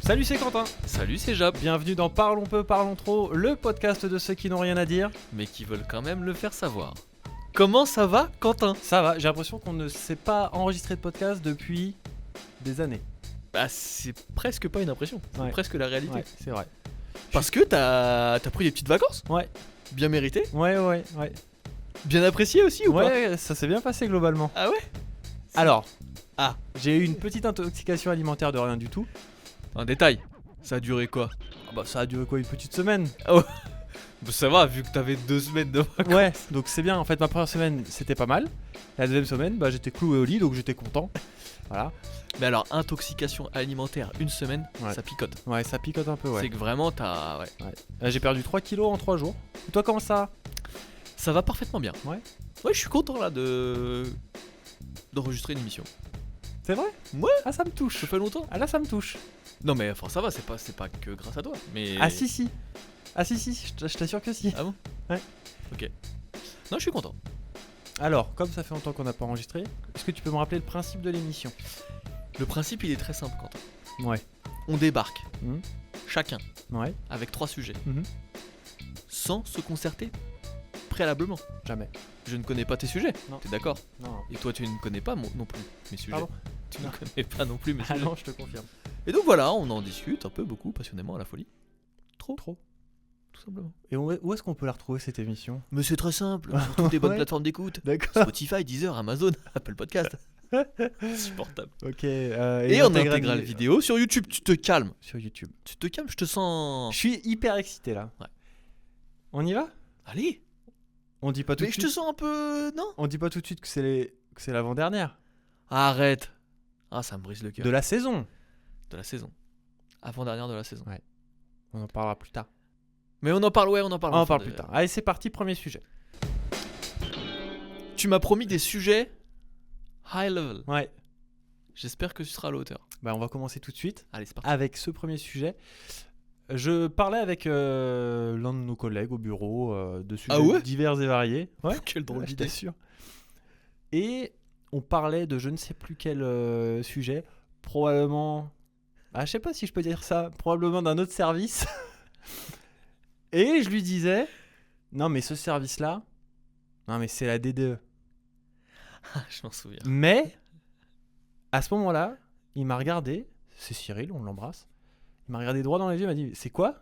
Salut, c'est Quentin. Salut, c'est Jap. Bienvenue dans Parlons peu, parlons trop, le podcast de ceux qui n'ont rien à dire. Mais qui veulent quand même le faire savoir. Comment ça va, Quentin? Ça va, j'ai l'impression qu'on ne s'est pas enregistré de podcast depuis des années. Bah, c'est presque pas une impression, c'est Ouais. presque la réalité. Ouais, c'est vrai. Parce que t'as pris des petites vacances, Ouais, bien méritées, ouais. bien appréciées aussi ou pas? Ouais, ça s'est bien passé globalement. Ah ouais? Alors, Ah, j'ai eu une petite intoxication alimentaire de rien du tout. un détail. Ça a duré quoi? Ah bah, ça a duré quoi, une petite semaine? Bah, ça va, vu que t'avais 2 semaines de vacances. Ouais, donc c'est bien. En fait, ma première semaine, c'était pas mal. La deuxième semaine, bah, j'étais cloué au lit, donc j'étais content. Voilà. Mais alors, intoxication alimentaire, une semaine, Ouais. ça picote. Ouais, ça picote un peu, ouais. C'est que vraiment, t'as... Ouais. J'ai perdu 3 kilos en 3 jours. Et toi, comment ça va? Ça va parfaitement bien. Ouais. Ouais, je suis content là d'enregistrer une émission. C'est vrai? Ouais. Ah, ça me touche. Ça fait longtemps. Ah là, ça me touche. Non mais enfin ça va, c'est pas que grâce à toi. Mais... Ah si. Ah si, je t'assure que si. Ah bon? Ouais. Ok. Non, je suis content. Alors, comme ça fait longtemps qu'on n'a pas enregistré, est-ce que tu peux me rappeler le principe de l'émission? Le principe il est très simple, Quentin. Ouais. On débarque, Mhm. chacun, Ouais. avec 3 sujets, Mhm. sans se concerter préalablement. Jamais. Je ne connais pas tes sujets, Non. t'es d'accord? Non. Et toi tu ne connais pas non plus mes sujets. Pardon? Tu ne connais pas non plus mes Ah sujets. non, je te confirme. Et donc voilà, on en discute un peu, beaucoup, passionnément, à la folie. Trop, Trop. tout simplement. Et où est-ce qu'on peut la retrouver cette émission? Mais c'est très simple, sur toutes les bonnes Ouais. plateformes d'écoute. D'accord. Spotify, Deezer, Amazon, Apple Podcast. Insupportable. Ok. Et en intégrale vidéo sur YouTube, tu te calmes. Sur YouTube. Tu te calmes, je te sens... Je suis hyper excité là. Ouais. On y va? Allez. On dit pas tout Mais de je suite. te sens un peu... Non? On dit pas tout de suite que c'est l'avant-dernière Arrête. Ah, ça me brise le cœur. de la saison. De la saison. Avant-dernière de la saison. Ouais. On en parlera plus tard. Mais on en parle, ouais, on en parle. On en enfin, parle plus tard. Allez, c'est parti, premier sujet. Tu m'as promis des sujets high level. Ouais. J'espère que tu seras à la hauteur. Bah, on va commencer tout de suite Allez, c'est parti. avec ce premier sujet. Je parlais avec l'un de nos collègues au bureau de sujets Ah ouais divers et variés. Ouais, Quelle drôle je d'idée. t'assure. Et on parlait de je ne sais plus quel sujet. Probablement... Ah, je sais pas si je peux dire ça. Probablement d'un autre service. Et je lui disais... Non, mais ce service-là... Non, mais c'est la DDE. Ah, je m'en souviens. Mais... À ce moment-là, il m'a regardé. C'est Cyril, on l'embrasse. Il m'a regardé droit dans les yeux, il m'a dit c'est quoi?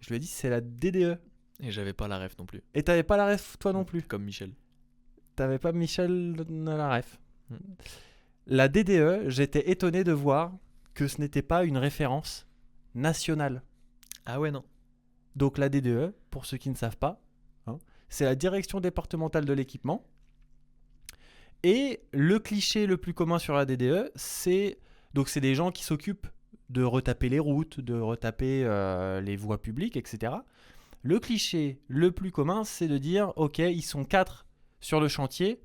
Je lui ai dit c'est la DDE. Et j'avais pas la ref non plus. Et t'avais pas la ref toi non plus. Comme Michel. T'avais pas Michel la ref. Hmm. La DDE, j'étais étonné de voir que ce n'était pas une référence nationale. Ah ouais, non. Donc la DDE, pour ceux qui ne savent pas, c'est la direction départementale de l'équipement. Et le cliché le plus commun sur la DDE, c'est des gens qui s'occupent de retaper les routes, de retaper les voies publiques, etc. Le cliché le plus commun, c'est de dire, ok, ils sont 4 sur le chantier,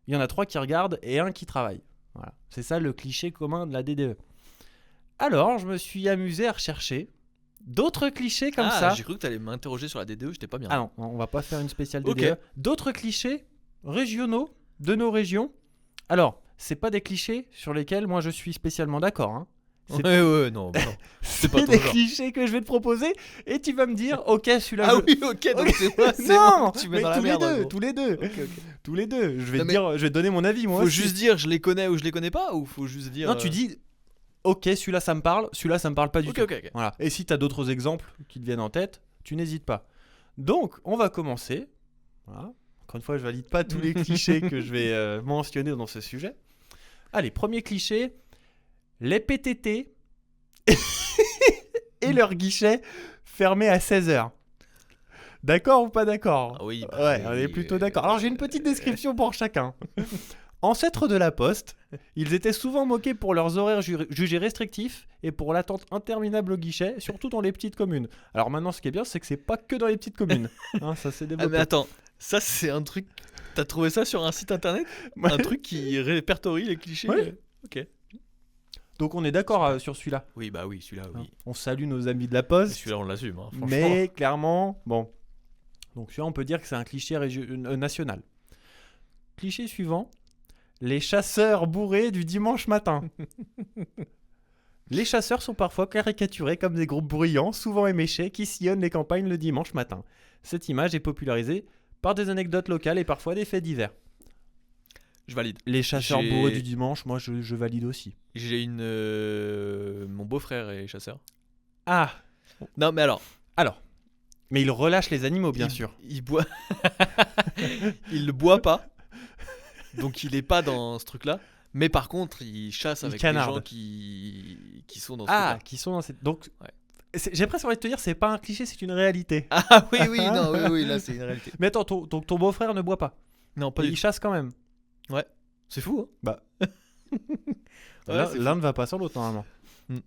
il y en a 3 qui regardent et 1 qui travaille. Voilà. C'est ça le cliché commun de la DDE. Alors, je me suis amusé à rechercher d'autres clichés comme ça. J'ai cru que t'allais m'interroger sur la DDE, j'étais pas bien. Ah non, on va pas faire une spéciale DDE. Ok. D'autres clichés régionaux de nos régions. Alors, c'est pas des clichés sur lesquels moi je suis spécialement d'accord. Hein. C'est Ouais, non. non. c'est pas ton des genre. clichés que je vais te proposer et tu vas me dire, ok, celui-là. Ah je- oui, ok, donc Ok. c'est moi, c'est Non, moi que tu mets mais dans la tous les merde. deux, gros. tous les deux, Ok. tous les deux. Je vais Non, te mais dire, je vais te donner mon avis moi. Faut aussi. juste dire je les connais ou je les connais pas, ou faut juste dire... Non, tu dis, ok, celui-là ça me parle, celui-là ça me parle pas du Ok, tout. ok. Voilà. Et si tu as d'autres exemples qui te viennent en tête, tu n'hésites pas. Donc, on va commencer. Voilà. Encore une fois, je valide pas tous les clichés que je vais mentionner dans ce sujet. Allez, premier cliché, les PTT et leur guichet fermé à 16h. D'accord ou pas d'accord? Ah oui, bah Ouais, oui, on est oui, plutôt oui, d'accord. Alors, j'ai une petite description pour chacun. Ancêtres de la Poste, ils étaient souvent moqués pour leurs horaires jugés restrictifs et pour l'attente interminable au guichet, surtout dans les petites communes. Alors maintenant, ce qui est bien, c'est que c'est pas que dans les petites communes. Hein, ça s'est Ah développé. mais attends, ça c'est un truc... T'as trouvé ça sur un site internet? Ouais. Un truc qui répertorie les clichés? Ouais. Ok. Donc on est d'accord sur celui-là. Oui, bah oui, celui-là, Hein. oui. On salue nos amis de la Et Poste. celui-là, on l'assume, hein, franchement. Mais clairement, bon. Donc celui-là, on peut dire que c'est un cliché national. Cliché suivant. Les chasseurs bourrés du dimanche matin. Les chasseurs sont parfois caricaturés comme des groupes bruyants, souvent éméchés, qui sillonnent les campagnes le dimanche matin. Cette image est popularisée par des anecdotes locales et parfois des faits divers. Je valide. Les chasseurs J'ai- bourrés du dimanche, moi je valide aussi. J'ai mon beau-frère est chasseur. Ah, Non, mais alors, mais il relâche les animaux, bien sûr. Il boit. Il ne boit pas. Donc il est pas dans ce truc-là. Mais par contre, il chasse Il avec canarde. des gens qui sont dans ce Ah, truc-là. qui sont dans cette... Donc, Ouais. j'ai presque envie de te dire, c'est pas un cliché, c'est une réalité. Ah oui, oui, non, oui, là c'est une réalité. Mais attends, ton beau-frère ne boit pas. Non, pas Et du il tout. chasse quand même. C'est fou, hein. Bah. Ouais, c'est L'un ne va pas sans l'autre, normalement. Mm.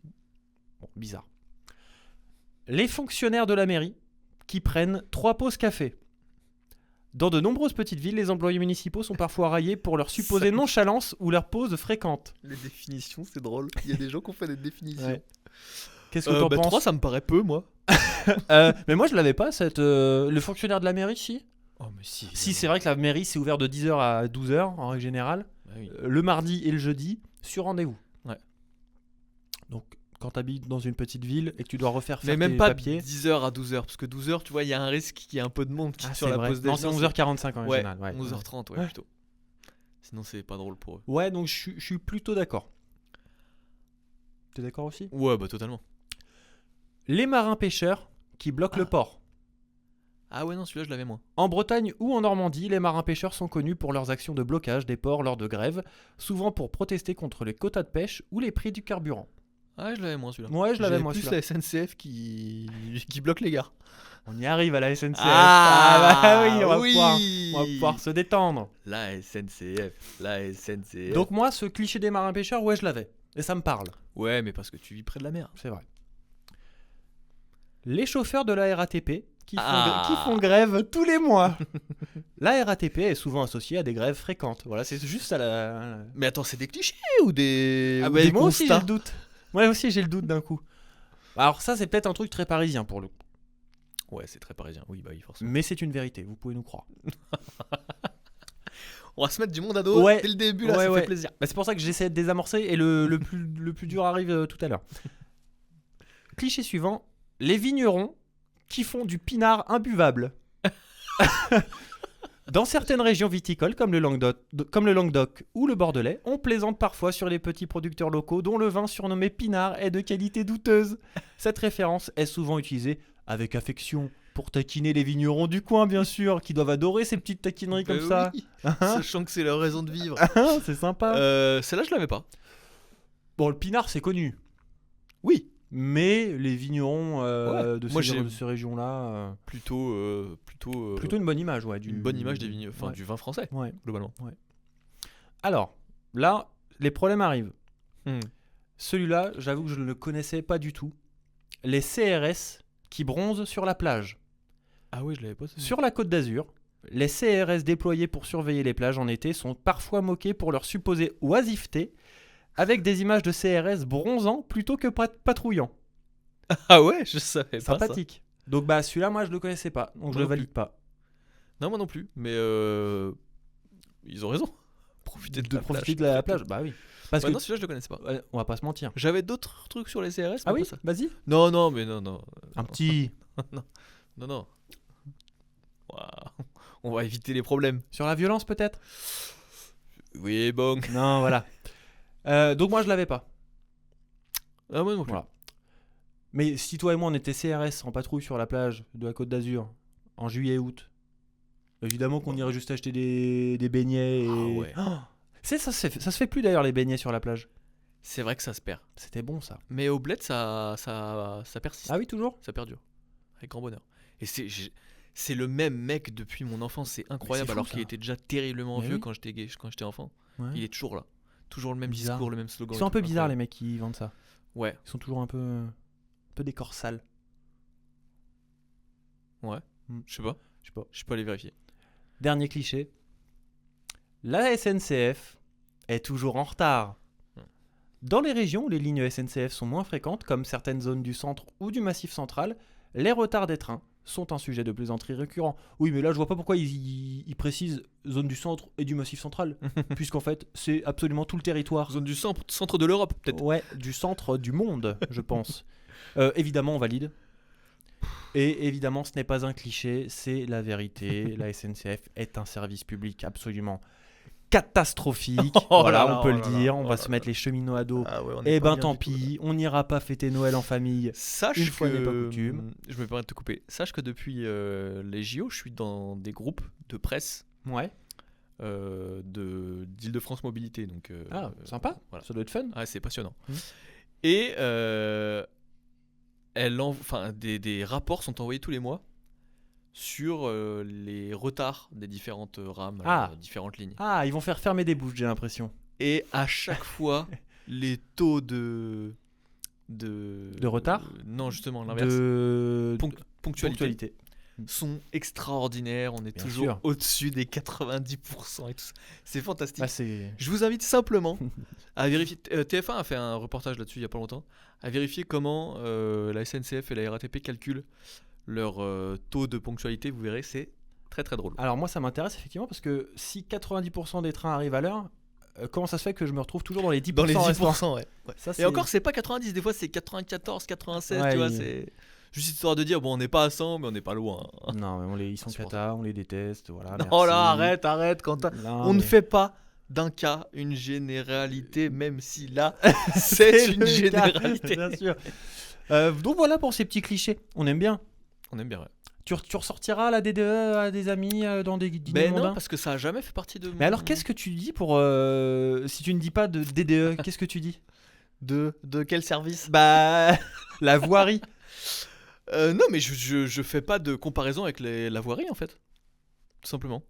Bon, bizarre. Les fonctionnaires de la mairie qui prennent 3 pauses café. Dans de nombreuses petites villes, les employés municipaux sont parfois raillés pour leur supposée nonchalance ou leurs pauses fréquentes. Les définitions, c'est drôle. Il y a des gens qui ont fait des définitions. Qu'est-ce que t'en penses 3, ça me paraît peu, moi. Mais moi, je l'avais pas, le fonctionnaire de la mairie, si. Oh, mais si. Si, c'est vrai que la mairie, c'est ouvert de 10h à 12h, en règle générale. Bah oui. Le mardi et le jeudi, sur rendez-vous. Ouais. Donc, quand tu habites dans une petite ville et que tu dois refaire Mais faire même tes pas papiers... 10h à 12h. Parce que 12h, tu vois, il y a un risque qu'il y ait un peu de monde qui Ah, sur c'est la vrai. pause Non, c'est déjeuner. 11h45 en Ouais, général. Ouais. 11h30, ouais, Ouais. plutôt. Sinon, c'est pas drôle pour eux. Ouais, donc je suis plutôt d'accord. T'es d'accord aussi? Ouais, bah totalement. Les marins-pêcheurs qui bloquent le port. Ah ouais, non, celui-là, je l'avais moins. En Bretagne ou en Normandie, les marins-pêcheurs sont connus pour leurs actions de blocage des ports lors de grèves, souvent pour protester contre les quotas de pêche ou les prix du carburant. Ah, je l'avais moins, celui-là. Ouais, je l'avais J'avais moi plus celui-là. la SNCF qui bloque les gares. On y arrive à la SNCF. Ah, bah oui, on va oui. pouvoir se détendre. La SNCF. Donc moi, ce cliché des marins-pêcheurs, ouais, je l'avais. Et ça me parle. Ouais, mais parce que tu vis près de la mer. C'est vrai. Les chauffeurs de la RATP qui Ah. font grève tous les mois. La RATP est souvent associée à des grèves fréquentes. Voilà, c'est juste ça la... Mais attends, c'est des clichés ou des, Ah ou ouais, des moi aussi j'ai constats le doute. Moi aussi j'ai le doute d'un coup. Alors ça c'est peut-être un truc très parisien pour le coup. Ouais, c'est très parisien. Oui, bah oui, forcément. Mais c'est une vérité, vous pouvez nous croire. On va se mettre du monde à dos Ouais. dès le début, là, Ouais, ça ouais. fait plaisir. Bah, c'est pour ça que j'essaie de désamorcer et le plus dur arrive tout à l'heure. Cliché suivant, les vignerons qui font du pinard imbuvable. Dans certaines régions viticoles comme le Languedoc ou le Bordelais, on plaisante parfois sur les petits producteurs locaux dont le vin surnommé pinard est de qualité douteuse. Cette référence est souvent utilisée avec affection pour taquiner les vignerons du coin bien sûr, qui doivent adorer ces petites taquineries comme ça. Oui, sachant que c'est leur raison de vivre. C'est sympa. Celle-là, je l'avais pas. Bon, le pinard c'est connu. Oui. Mais les vignerons Ouais. de, Moi, de ces régions-là, Plutôt plutôt une bonne image, ouais. une bonne image des vignes, enfin ouais. du vin français, Ouais. globalement. Alors, là, les problèmes arrivent. Hmm. Celui-là, j'avoue que je ne le connaissais pas du tout. Les CRS qui bronzent sur la plage. Ah oui, je l'avais pas. Sur la Côte d'Azur, les CRS déployés pour surveiller les plages en été sont parfois moqués pour leur supposée oisiveté, avec des images de CRS bronzant plutôt que patrouillant. Ah ouais, je savais pas ça. Sympathique. Donc bah celui-là, moi je le connaissais pas, donc Moi je le non valide pas. Non, moi non plus, mais ils ont raison. Profiter de, Profiter de la plage, bah oui. Parce Ouais, que non, celui-là, je le connaissais pas. ouais, on va pas se mentir. J'avais d'autres trucs sur les CRS. Ah mais oui, pas ça. vas-y. Non, mais non. Un petit Non. Waouh. On va éviter les problèmes. sur la violence peut-être. Oui, bon. Non, voilà. Donc moi je l'avais pas. Ah, moi non plus. Voilà. Mais si toi et moi on était CRS en patrouille sur la plage de la Côte d'Azur en juillet-août, évidemment qu'on irait juste acheter des beignets et... Ah ouais. Oh, ça se fait plus d'ailleurs les beignets sur la plage. C'est vrai que ça se perd. C'était bon ça. Mais au bled, ça persiste. Ah oui, toujours. Ça perdure. Avec grand bonheur. Et c'est le même mec depuis mon enfance. C'est incroyable. fou, Alors ça. qu'il était déjà terriblement Mais vieux oui. quand j'étais enfant. Ouais. Il est toujours là. Toujours le même Bizarre. discours, le même slogan. Ils sont un peu et tout, bizarres les incroyable. mecs qui vendent ça. Ouais. Ils sont toujours un peu des corps sales. Ouais. Je sais pas. Je sais pas. Je peux aller vérifier. Dernier cliché. La SNCF est toujours en retard. Dans les régions où les lignes SNCF sont moins fréquentes, comme certaines zones du centre ou du massif central, les retards des trains sont un sujet de plaisanterie récurrent. Oui, mais là, je vois pas pourquoi ils précisent zone du centre et du massif central, puisqu'en fait, c'est absolument tout le territoire. Zone du centre de l'Europe, peut-être. Ouais, du centre du monde, je pense. Évidemment, on valide. Et évidemment, ce n'est pas un cliché, c'est la vérité. La SNCF est un service public absolument catastrophique. Oh voilà, là là, on peut oh le là dire. là, On oh va là se là. mettre les cheminots à dos. Ah ouais, on est Eh pas ben bien tant du tout, là. pis, on n'ira pas fêter Noël en famille. Sache Une que fois n'est pas coutume. Je me permets de te couper. Sache que depuis les JO, je suis dans des groupes de presse Ouais. d'Île-de-France Mobilité. Donc, Sympa. voilà. Ça doit être fun. Ah, c'est passionnant. Mhm. Et des rapports sont envoyés tous les mois sur les retards des différentes rames, différentes lignes. Ah, ils vont faire fermer des bouches, j'ai l'impression. Et à chaque fois, les taux de retard non, justement, l'inverse. De Ponctualité sont extraordinaires. On est Bien toujours sûr. au-dessus des 90% et tout ça. C'est fantastique. Ah, c'est... Je vous invite simplement à vérifier. TF1 a fait un reportage là-dessus il y a pas longtemps. À vérifier comment la SNCF et la RATP calculent leur taux de ponctualité. Vous verrez, c'est très très drôle. Alors moi, ça m'intéresse effectivement parce que si 90% des trains arrivent à l'heure, comment ça se fait que je me retrouve toujours dans les 10% Dans les restants 10%, ouais. Ça, Et c'est- encore, c'est pas 90, des fois c'est 94, 96, Ouais, tu vois, il- c'est juste histoire de dire, bon, on n'est pas à 100, mais on n'est pas loin. Non, mais ils sont Insupportable. cata, on les déteste, voilà. Oh là, merci. arrête, Quentin. Non, On ne mais- fait pas d'un cas une généralité, même si là, c'est une le cas, généralité. bien sûr. Donc voilà pour ces petits clichés. On aime bien. On aime bien, ouais. Tu ressortiras la DDE à des amis dans des dîners Ben non, mondains parce que ça a jamais fait partie de mon... Mais alors, qu'est-ce que tu dis pour... si tu ne dis pas de DDE, qu'est-ce que tu dis De quel service? Bah... la voirie. Non, mais je fais pas de comparaison avec la voirie, en fait. Tout simplement.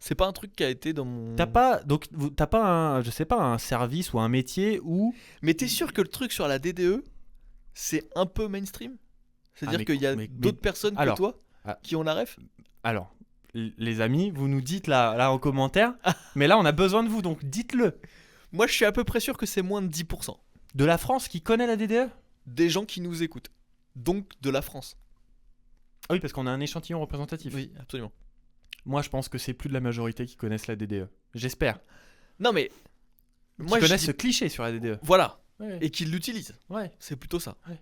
C'est pas un truc qui a été dans mon... T'as pas un, je sais pas, un service ou un métier où... Mais t'es sûr que le truc sur la DDE, c'est un peu mainstream? C'est-à-dire mais- qu'il y a mais- d'autres personnes que alors, toi ah. qui ont la ref? Alors, les amis, vous nous dites là en commentaire, mais là on a besoin de vous, donc dites-le. Moi, je suis à peu près sûr que c'est moins de 10% De la France qui connaît la DDE? des gens qui nous écoutent. Donc, de la France. Ah oui, parce qu'on a un échantillon représentatif. Oui, absolument. Moi, je pense que c'est plus de la majorité qui connaissent la DDE. J'espère. Non, mais... Qui Moi, je connaissent dis- ce cliché sur la DDE. Voilà. Ouais. Et qui l'utilisent. Ouais. C'est plutôt ça. Ouais.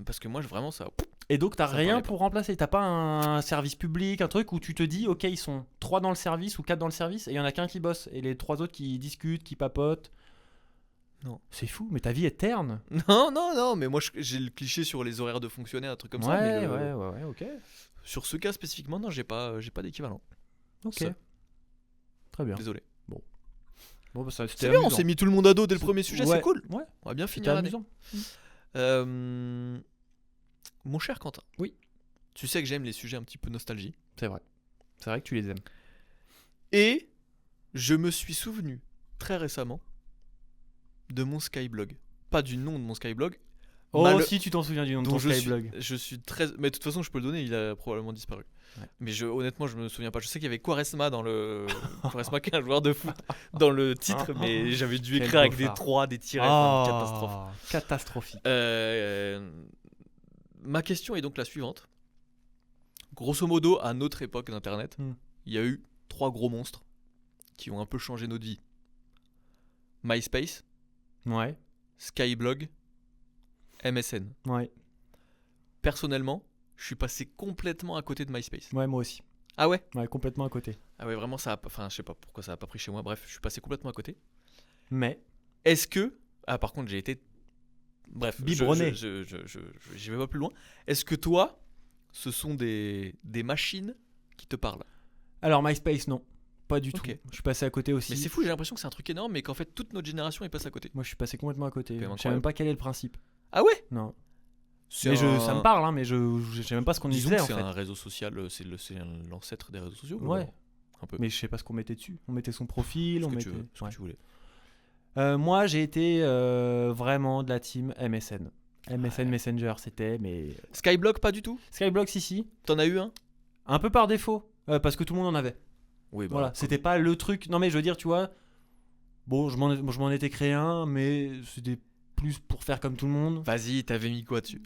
Parce que moi, vraiment, ça... Et donc, t'as Ça me rien parlait pour remplacer. T'as pas un service public, un truc où tu te dis, ok, ils sont 3 dans le service ou 4 dans le service, et il y en a qu'un qui bosse, et les 3 autres qui discutent, qui papotent. Non. C'est fou, mais ta vie est terne. Non, mais moi, j'ai le cliché sur les horaires de fonctionnaire, un truc comme ça. Mais ouais, ok. sur ce cas spécifiquement, non, j'ai pas d'équivalent. Ok. Ça. Très bien. Désolé. Bon, bah, ça, c'était C'est bien, on amusant. s'est mis tout le monde à dos dès le premier sujet, Ouais, c'est cool. Ouais, On va bien c'était finir l'année. amusant. Mon cher Quentin. Oui. Tu sais que j'aime les sujets un petit peu nostalgie. C'est vrai. C'est vrai que tu les aimes. Et je me suis souvenu très récemment de mon Skyblog. Pas du nom de mon Skyblog. Oh, Mal- si tu t'en souviens du nom de dont ton je Skyblog. suis très... Mais de toute façon, je peux le donner, il a probablement disparu. Ouais. Mais honnêtement, je me souviens pas. Je sais qu'il y avait Quaresma dans le... Quaresma qui est un joueur de foot dans le titre, mais j'avais dû Quel écrire avec des beaufard. 3, des tirets. Ah, Enfin, catastrophe. Catastrophique. Ma question est donc la suivante. Grosso modo, à notre époque d'Internet, il y a eu 3 gros monstres qui ont un peu changé notre vie. MySpace, Ouais, Skyblog, MSN. ouais. Personnellement, je suis passé complètement à côté de MySpace. Ouais, moi aussi. Ah ouais? Ouais, complètement à côté. Ah ouais, vraiment, ça a... Enfin, je sais pas pourquoi ça a pas pris chez moi. Bref, je suis passé complètement à côté. Mais, Est-ce que... Ah, par contre, j'ai été... Bref, Biberonné. j'y vais pas plus loin. Est-ce que toi, ce sont des machines qui te parlent? alors MySpace, non. Pas du Ok. tout. Je suis passé à côté aussi. Mais c'est fou, j'ai l'impression que c'est un truc énorme, mais qu'en fait, toute notre génération est passée à côté. Moi, je suis passé complètement à côté. Quand même Je sais incroyable. même pas quel est le principe. Ah ouais? Non. C'est Mais un- ça me parle, hein, mais je sais même pas ce qu'on y Disons faisait que en c'est fait. un réseau social, c'est l'ancêtre des réseaux sociaux. Ouais. Un peu. Mais je sais pas ce qu'on mettait dessus. On mettait son profil, Ce on que mettait. tu veux, ce que Ouais. tu voulais. Moi, j'ai été vraiment de la team MSN. MSN Messenger, c'était, mais. Skyblog, pas du tout? Skyblock, si. T'en as eu un? Un peu par défaut, parce que tout le monde en avait. Oui, Voilà, c'était pas le truc. Non, mais je veux dire, tu vois. Bon, je m'en étais créé un, mais c'était plus pour faire comme tout le monde. Vas-y, t'avais mis quoi dessus?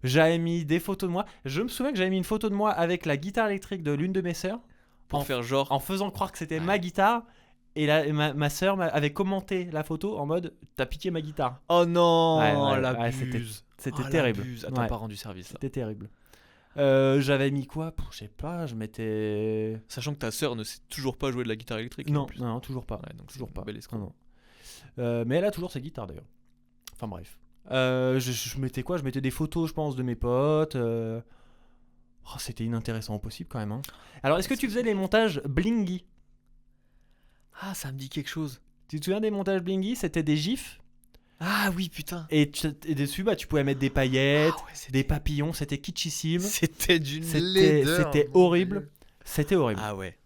J'avais mis des photos de moi. Je me souviens que j'avais mis une photo de moi avec la guitare électrique de l'une de mes sœurs Pour en- faire genre. en faisant croire que c'était Ouais. ma guitare. Et ma sœur avait commenté la photo en mode t'as piqué ma guitare. Oh non, Ouais, l'abuse. C'était Oh, terrible. l'abuse. Ah, t'as Ouais. pas rendu service là. C'était terrible. J'avais mis quoi? Je sais pas, je m'étais. Sachant que ta sœur ne sait toujours pas jouer de la guitare électrique. en Non, plus. non, toujours pas. Ouais, donc Toujours c'est pas. une belle escroc. Non, non. Mais elle a toujours ses guitares d'ailleurs. Enfin bref. Je mettais quoi? Je mettais des photos, je pense, de mes potes. Oh, c'était inintéressant au possible quand même. Hein. Alors, est-ce que tu faisais les montages blingy? Ah, ça me dit quelque chose. Tu te souviens des montages blingy? C'était des gifs. Ah oui, putain. Et dessus, bah, tu pouvais mettre des paillettes, Ah ouais, c'était- des papillons. C'était kitschissime. C'était d'une C'était laideur. c'était horrible. C'était horrible. Ah ouais.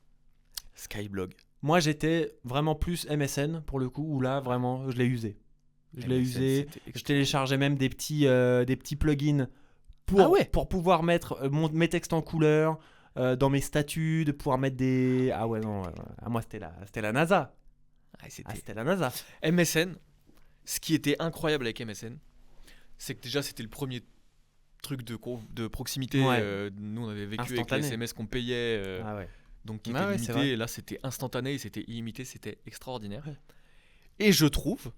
Skyblog. Moi, j'étais vraiment plus MSN pour le coup, où là, vraiment, je l'ai usé. Je l'ai usé. Je téléchargeais même des petits plugins pour, Ah ouais. pour pouvoir mettre mes textes en couleur dans mes statuts, de pouvoir mettre des... Ah ouais, non, moi, c'était la NASA. Ah, C'était la NASA. MSN, ce qui était incroyable avec MSN, c'est que déjà c'était le premier truc de proximité. Ouais. Nous on avait vécu avec les Instantané. SMS qu'on payait, Ah ouais. donc qui Ah était ouais, c'est limité. vrai. Et là c'était instantané, et c'était illimité, c'était extraordinaire. Ouais. Et je trouve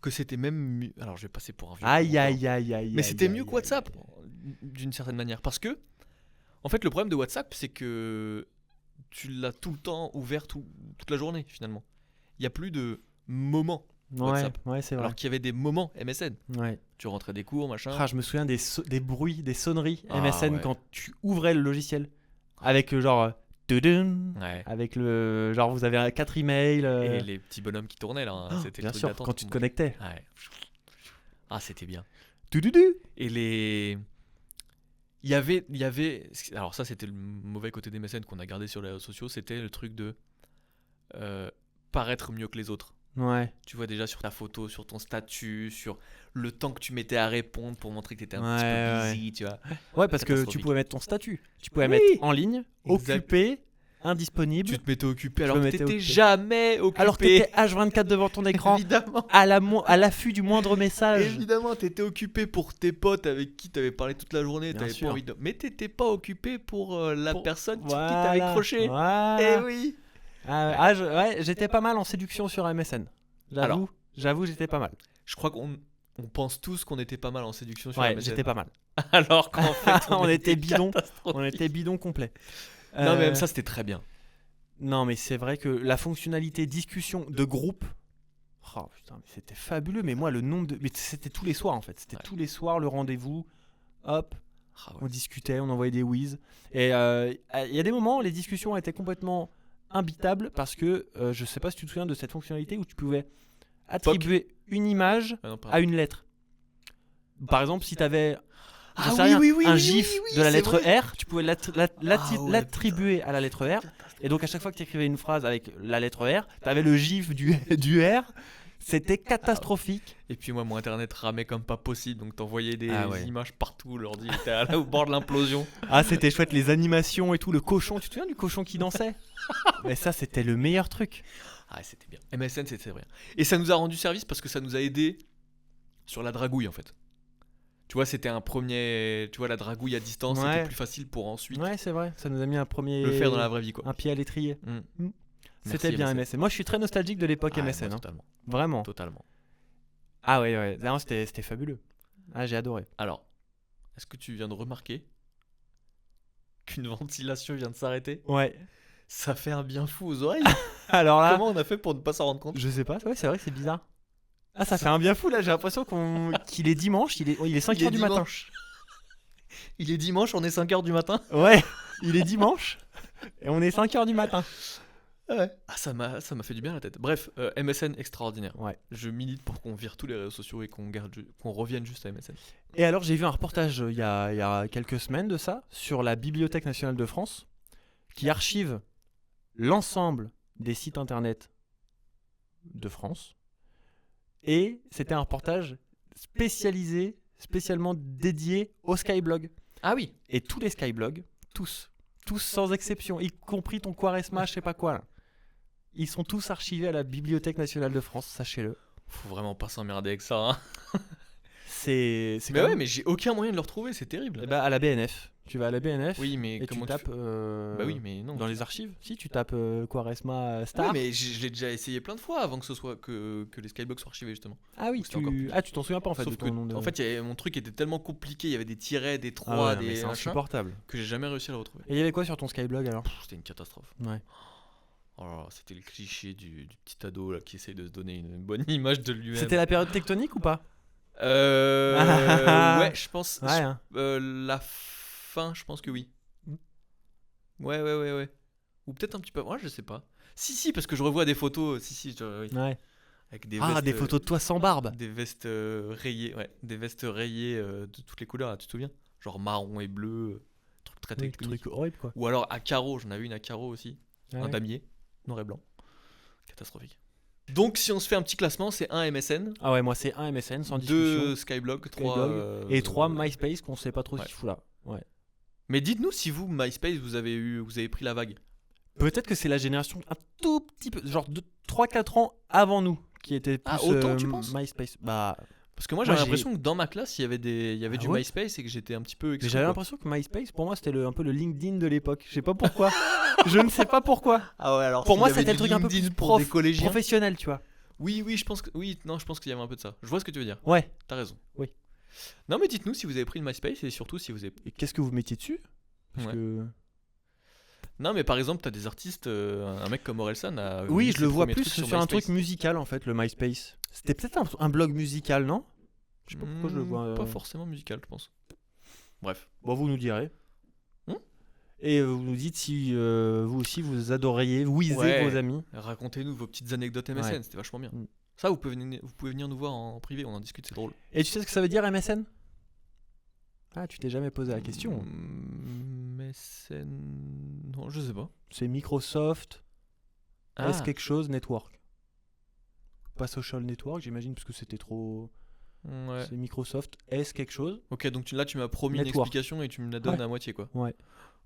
que c'était même mieux. Alors je vais passer pour un vieux. Aïe, con encore. aïe, aïe, aïe. Mais c'était aïe, mieux aïe, que WhatsApp, aïe. d'une certaine manière. Parce que, en fait, le problème de WhatsApp, c'est que tu l'as tout le temps ouvert toute la journée, finalement. Il n'y a plus de moments. Ouais, WhatsApp. ouais, c'est vrai. Alors qu'il y avait des moments MSN. Ouais. Tu rentrais des cours, machin. Ah, je me souviens des bruits, des sonneries Ah, MSN ouais. quand tu ouvrais le logiciel. Avec le genre... tudum, Ouais. avec le... Genre, vous avez 4 emails. Et les petits bonhommes qui tournaient là, hein, c'était le Bien truc sûr, d'attente. quand tu te connectais. Ouais. Ah, c'était bien. Tududu. Et les. Il y avait. Alors, ça, c'était le mauvais côté des MSN qu'on a gardé sur les réseaux sociaux. C'était le truc de paraître mieux que les autres. Ouais. Tu vois déjà sur ta photo, sur ton statut, sur le temps que tu mettais à répondre pour montrer que tu étais un petit Ouais, peu busy, tu vois. Ouais, parce que tu Catastrophique. pouvais mettre ton statut. Tu pouvais Oui. mettre en ligne, Exact. occupé, indisponible. Tu te mettais occupé Je alors me que mettais t'étais occupé. jamais occupé. Alors que t'étais H24 devant ton écran, Évidemment. à l'affût du moindre message. Évidemment, t'étais occupé pour tes potes avec qui t'avais parlé toute la journée, Bien t'avais sûr. pas envie de... Mais t'étais pas occupé pour la Pour- personne sur qui Voilà, t'avais croché. voilà. Eh oui. Ouais, j'étais pas mal en séduction sur MSN. Alors. J'avoue, j'étais pas mal. Je crois qu'on pense tous qu'on était pas mal en séduction sur Ouais, MSN. j'étais pas mal. Alors qu'en fait, On était bidon. catastrophique. On était bidon complet. Non, mais Euh, même ça, c'était très bien. Non, mais c'est vrai que la fonctionnalité discussion de groupe, oh putain, mais c'était fabuleux. Mais moi, le nombre de, mais c'était tous les soirs en fait. C'était Ouais. tous les soirs le rendez-vous. Hop, Ah ouais. on discutait, on envoyait des whiz. Et il y a des moments, les discussions étaient complètement imbitables parce que je sais pas si tu te souviens de cette fonctionnalité où tu pouvais attribuer une image Ah non, pardon. à une lettre. Par exemple, si tu avais Ah un gif de la lettre R, tu pouvais ouais, l'attribuer à la lettre R. Et donc à chaque fois que tu écrivais une phrase avec la lettre R, tu avais le gif du R. C'était catastrophique. Et puis moi, mon internet ramait comme pas possible, donc t'envoyais des Ah ouais. images partout. L'ordi était là au bord de l'implosion. Ah, c'était chouette, les animations et tout, le cochon. Tu te souviens du cochon qui dansait? Mais ça, c'était le meilleur truc. Ah, c'était bien. MSN, c'était bien. Et ça nous a rendu service parce que ça nous a aidé sur la dragouille en fait. Tu vois, c'était un premier. Tu vois, la dragouille à distance, Ouais. c'était plus facile pour ensuite Ouais, c'est vrai. Ça nous a mis un premier. le faire dans la vraie vie quoi. Un pied à l'étrier. Mm. C'était Merci, bien MSN. MSN. Moi, je suis très nostalgique de l'époque Ah, MSN. moi, hein. totalement. Vraiment. Totalement. Ah ouais, ouais. Non, c'était fabuleux. Ah, j'ai adoré. Alors, est-ce que tu viens de remarquer qu'une ventilation vient de s'arrêter? Ouais. Ça fait un bien fou aux oreilles. Alors là, Comment on a fait pour ne pas s'en rendre compte? je sais pas. Ouais, c'est vrai que c'est bizarre. Ah, ça fait un bien fou là. J'ai l'impression qu'il est dimanche. Il est 5h du matin. dimanche. Il est dimanche, on est 5h du matin. Ouais, il est dimanche. Et on est 5h du matin. Ouais. Ah, ça m'a fait du bien à la tête. Bref, MSN extraordinaire. Ouais. Je milite pour qu'on vire tous les réseaux sociaux et qu'on revienne juste à MSN. Et alors, j'ai vu un reportage il y a quelques semaines de ça sur la Bibliothèque nationale de France qui archive l'ensemble des sites internet de France. Et c'était un reportage spécialement dédié au Skyblog. Ah oui. Et tous les Skyblogs, tous sans exception, y compris ton Quaresma, je sais pas quoi là. Ils sont tous archivés à la Bibliothèque nationale de France, sachez-le. Faut vraiment pas s'emmerder avec ça. Hein. c'est Mais quand ouais, même- mais j'ai aucun moyen de le retrouver, c'est terrible. Eh ben, à la BNF. Tu vas à la BNF Oui, mais et tu comment tu tapes fais Bah oui, mais non. dans les archives. Si tu tapes Quaresma Oui, Star. mais je l'ai déjà essayé plein de fois avant que ce soit que les skyblocks soient archivés justement. Ah oui, C'était encore plus tu t'en souviens pas en fait Sauf de que ton nom de... en fait, mon truc était tellement compliqué, il y avait des tirets, des Ah trois, ouais, non, mais des c'est machins, insupportable. que j'ai jamais réussi à le retrouver. Et il y avait quoi sur ton Skyblog alors? C'était une catastrophe. Ouais. Oh là là, c'était le cliché du petit ado là, qui essaye de se donner une bonne image de lui-même. C'était la période tectonique ou pas? Ouais, je pense. Ouais, hein. La fin, je pense que oui. Ouais. Ou peut-être un petit peu. Ouais, je sais pas. Si, parce que je revois des photos. Si, oui. Ouais. Avec des Ah, vestes, des photos de toi sans barbe. des vestes rayées, ouais, des vestes rayées de toutes les couleurs, là, tu te souviens? Genre marron et bleu, truc très Oui, technique. truc horrible quoi. Ou alors à carreaux, j'en avais une à carreaux aussi, Ah un ouais. damier, noir et blanc. Catastrophique. Donc si on se fait un petit classement, c'est 1 MSN, Ah ouais, moi c'est un MSN sans 2 discussion. Skyblog, Skyblog, 3 et 3 MySpace qu'on sait pas trop ce ouais. qu'il fout là. Ouais. Mais dites-nous si vous MySpace vous avez pris la vague. Peut-être que c'est la génération un tout petit peu, genre 3-4 ans avant nous, qui était plus Ah, autant, tu penses? MySpace. Bah, Parce que moi Moi, j'avais j'ai- l'impression que dans ma classe il y avait Ah du ouais MySpace et que j'étais un petit peu mais exclu, j'avais quoi. l'impression que MySpace pour moi c'était un peu le LinkedIn de l'époque. Je sais pas pourquoi. Je ne sais pas pourquoi. Ah ouais, alors Pour s'il moi y avait c'était le du truc un peu LinkedIn plus pour des prof, collégiens. professionnel, tu vois. Oui, je pense que je pense qu'il y avait un peu de ça. Je vois ce que tu veux dire. Ouais. T'as raison. Oui. Non, mais dites-nous si vous avez pris le MySpace et surtout si vous avez. Et qu'est-ce que vous mettiez dessus? Parce Ouais. que Non, mais par exemple, t'as des artistes, un mec comme Orelsan a. oui, mis je ses le vois premiers plus trucs sur un MySpace. truc musical en fait, le MySpace. C'était peut-être un blog musical, non? Je sais pas pourquoi je le vois. Pas forcément musical, je pense. Bref. Bon, vous nous direz. Hmm Et vous nous dites si vous aussi vous adoriez whizzer Ouais. vos amis. Racontez-nous vos petites anecdotes MSN, Ouais. c'était vachement bien. Mm. Ça, vous pouvez venir nous voir en privé, on en discute, c'est drôle. Et tu sais ce que ça veut dire MSN? Ah, tu t'es jamais posé la question. MSN. Non, je sais pas. C'est Microsoft Ah, S quelque chose Network. Pas Social Network, j'imagine, parce que c'était trop. ouais. C'est Microsoft S quelque chose. Ok, donc là, tu m'as promis une Network. explication et tu me la donnes Ouais. à moitié, quoi. Ouais.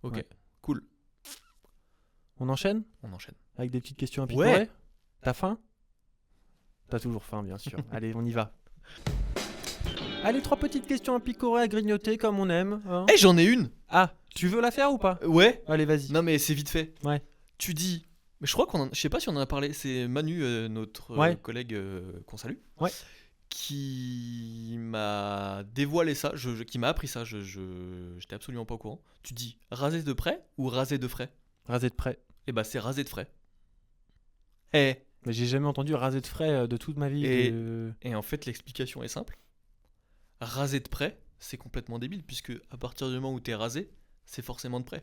Ok, Ouais. cool. On enchaîne On enchaîne. avec des petites questions à Ouais. picorer. T'as faim? T'as toujours faim, bien sûr. Allez, on y va. Allez, 3 petites questions à picorer, à grignoter comme on aime. Hein. Eh, j'en ai une. Ah, tu veux la faire ou pas? Ouais. Allez, vas-y. Non, mais c'est vite fait. Ouais. Tu dis. Mais je crois je sais pas si on en a parlé. C'est Manu, notre Ouais. collègue qu'on salue. Ouais. Qui m'a dévoilé ça, qui m'a appris ça. J'étais absolument pas au courant. Tu dis raser de près ou raser de frais? Raser de près. Eh bah, c'est raser de frais. Eh. Mais j'ai jamais entendu raser de frais de toute ma vie. Et- de- Et en fait, l'explication est simple. Raser de près, c'est complètement débile, puisque à partir du moment où t'es rasé, c'est forcément de près.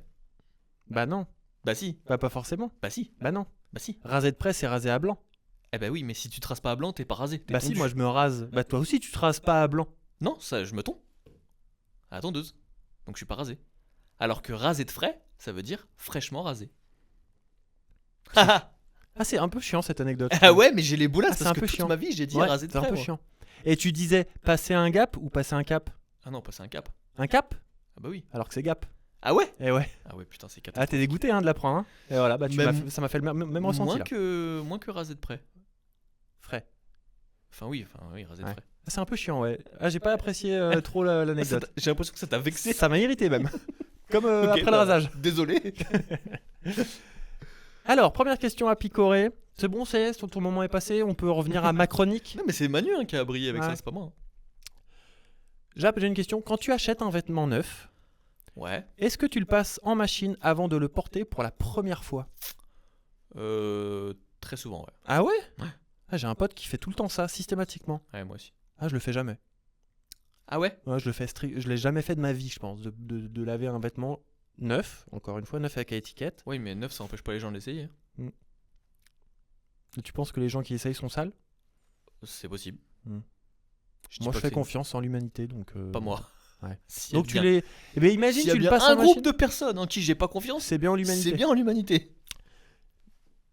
Bah non, Bah si, bah pas forcément. bah si, Bah non. bah si. Raser de près, c'est raser à blanc. Eh bah oui, mais si tu te rases pas à blanc, t'es pas rasé. T'es Bah si, tondu. moi je me rase. Bah toi aussi, tu te rases pas à blanc. Non, ça, je me tombe. À la tondeuse. Donc je suis pas rasé. Alors que raser de frais, ça veut dire fraîchement rasé. Ah Ah, c'est un peu chiant cette anecdote. ouais, mais j'ai les boulasses Ah, c'est parce un que peu toute chiant. ma vie, j'ai dit Ouais, raser de c'est un frais. peu moi. chiant. Et tu disais passer un gap ou passer un cap? Ah non, passer un cap. Un cap? Ah bah oui. Alors que c'est gap. Ah ouais. Et ouais. Ah ouais, putain, c'est Ah, t'es catastrophique. dégoûté hein, de l'apprendre. Hein. Et voilà, bah Même- ça m'a fait le même ressenti moins là. que raser de près. Frais. Enfin oui, raser de Ouais. frais. Ah, c'est un peu chiant, ouais. Ah, j'ai pas apprécié trop Ah, l'anecdote. j'ai l'impression que ça t'a vexé. Ça m'a irrité même. Comme Ok, après le bah, rasage. Désolé. Alors, première question à picorer. C'est bon, ton moment est passé. On peut revenir à ma chronique. Non, mais c'est Manu qui a brillé avec Ouais. ça, c'est pas moi. Jap, j'ai une question. Quand tu achètes un vêtement neuf, Ouais. est-ce que tu le passes en machine avant de le porter pour la première fois? Très souvent, ouais. Ah ouais? Ouais. Ah, j'ai un pote qui fait tout le temps ça, systématiquement. Ouais, moi aussi. Ah, je le fais jamais. Ah ouais? Ouais, je l'ai jamais fait de ma vie, je pense, de laver un vêtement neuf, encore une fois, neuf avec étiquette. Oui, mais 9, ça empêche pas les gens de l'essayer. Et tu penses que les gens qui essayent sont sales? C'est possible. Hmm. dis Moi, pas je que fais c'est- confiance en l'humanité, donc. Pas moi. Ouais. S'il y a Donc tu bien- les. Eh ben imagine, s'il y a tu le bien passes un en groupe machine. de personnes en qui j'ai pas confiance, C'est bien en l'humanité. c'est bien en l'humanité.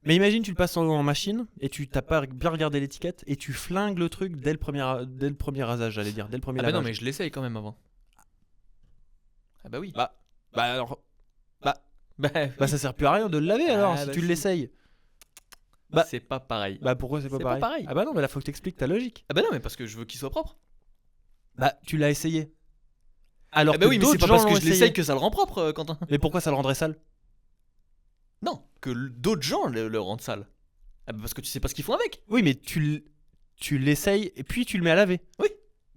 Mais imagine, tu le passes en machine et tu t'as pas bien regardé l'étiquette et tu flingues le truc dès le premier rasage, j'allais dire, dès le premier Ah bah non, lavage. mais je l'essaye quand même avant. Ah bah oui. Bah alors. Bah, Bah ça sert plus à rien de le laver alors Ah, si bah tu si. l'essayes. bah- c'est pas pareil. Bah pourquoi c'est pas C'est pas pareil? pareil. Ah bah non, mais là faut que t'expliques ta logique. Ah bah non, mais parce que je veux qu'il soit propre. Bah, tu l'as essayé. Alors Eh bah que oui, mais c'est d'autres pas gens parce que l'ont je essayé. l'essaye que ça le rend propre, Quentin. Mais pourquoi ça le rendrait sale? Non, que d'autres gens le rendent sale. Ah bah parce que tu sais pas ce qu'ils font avec. Oui, mais tu l'essayes et puis tu le mets à laver. Oui.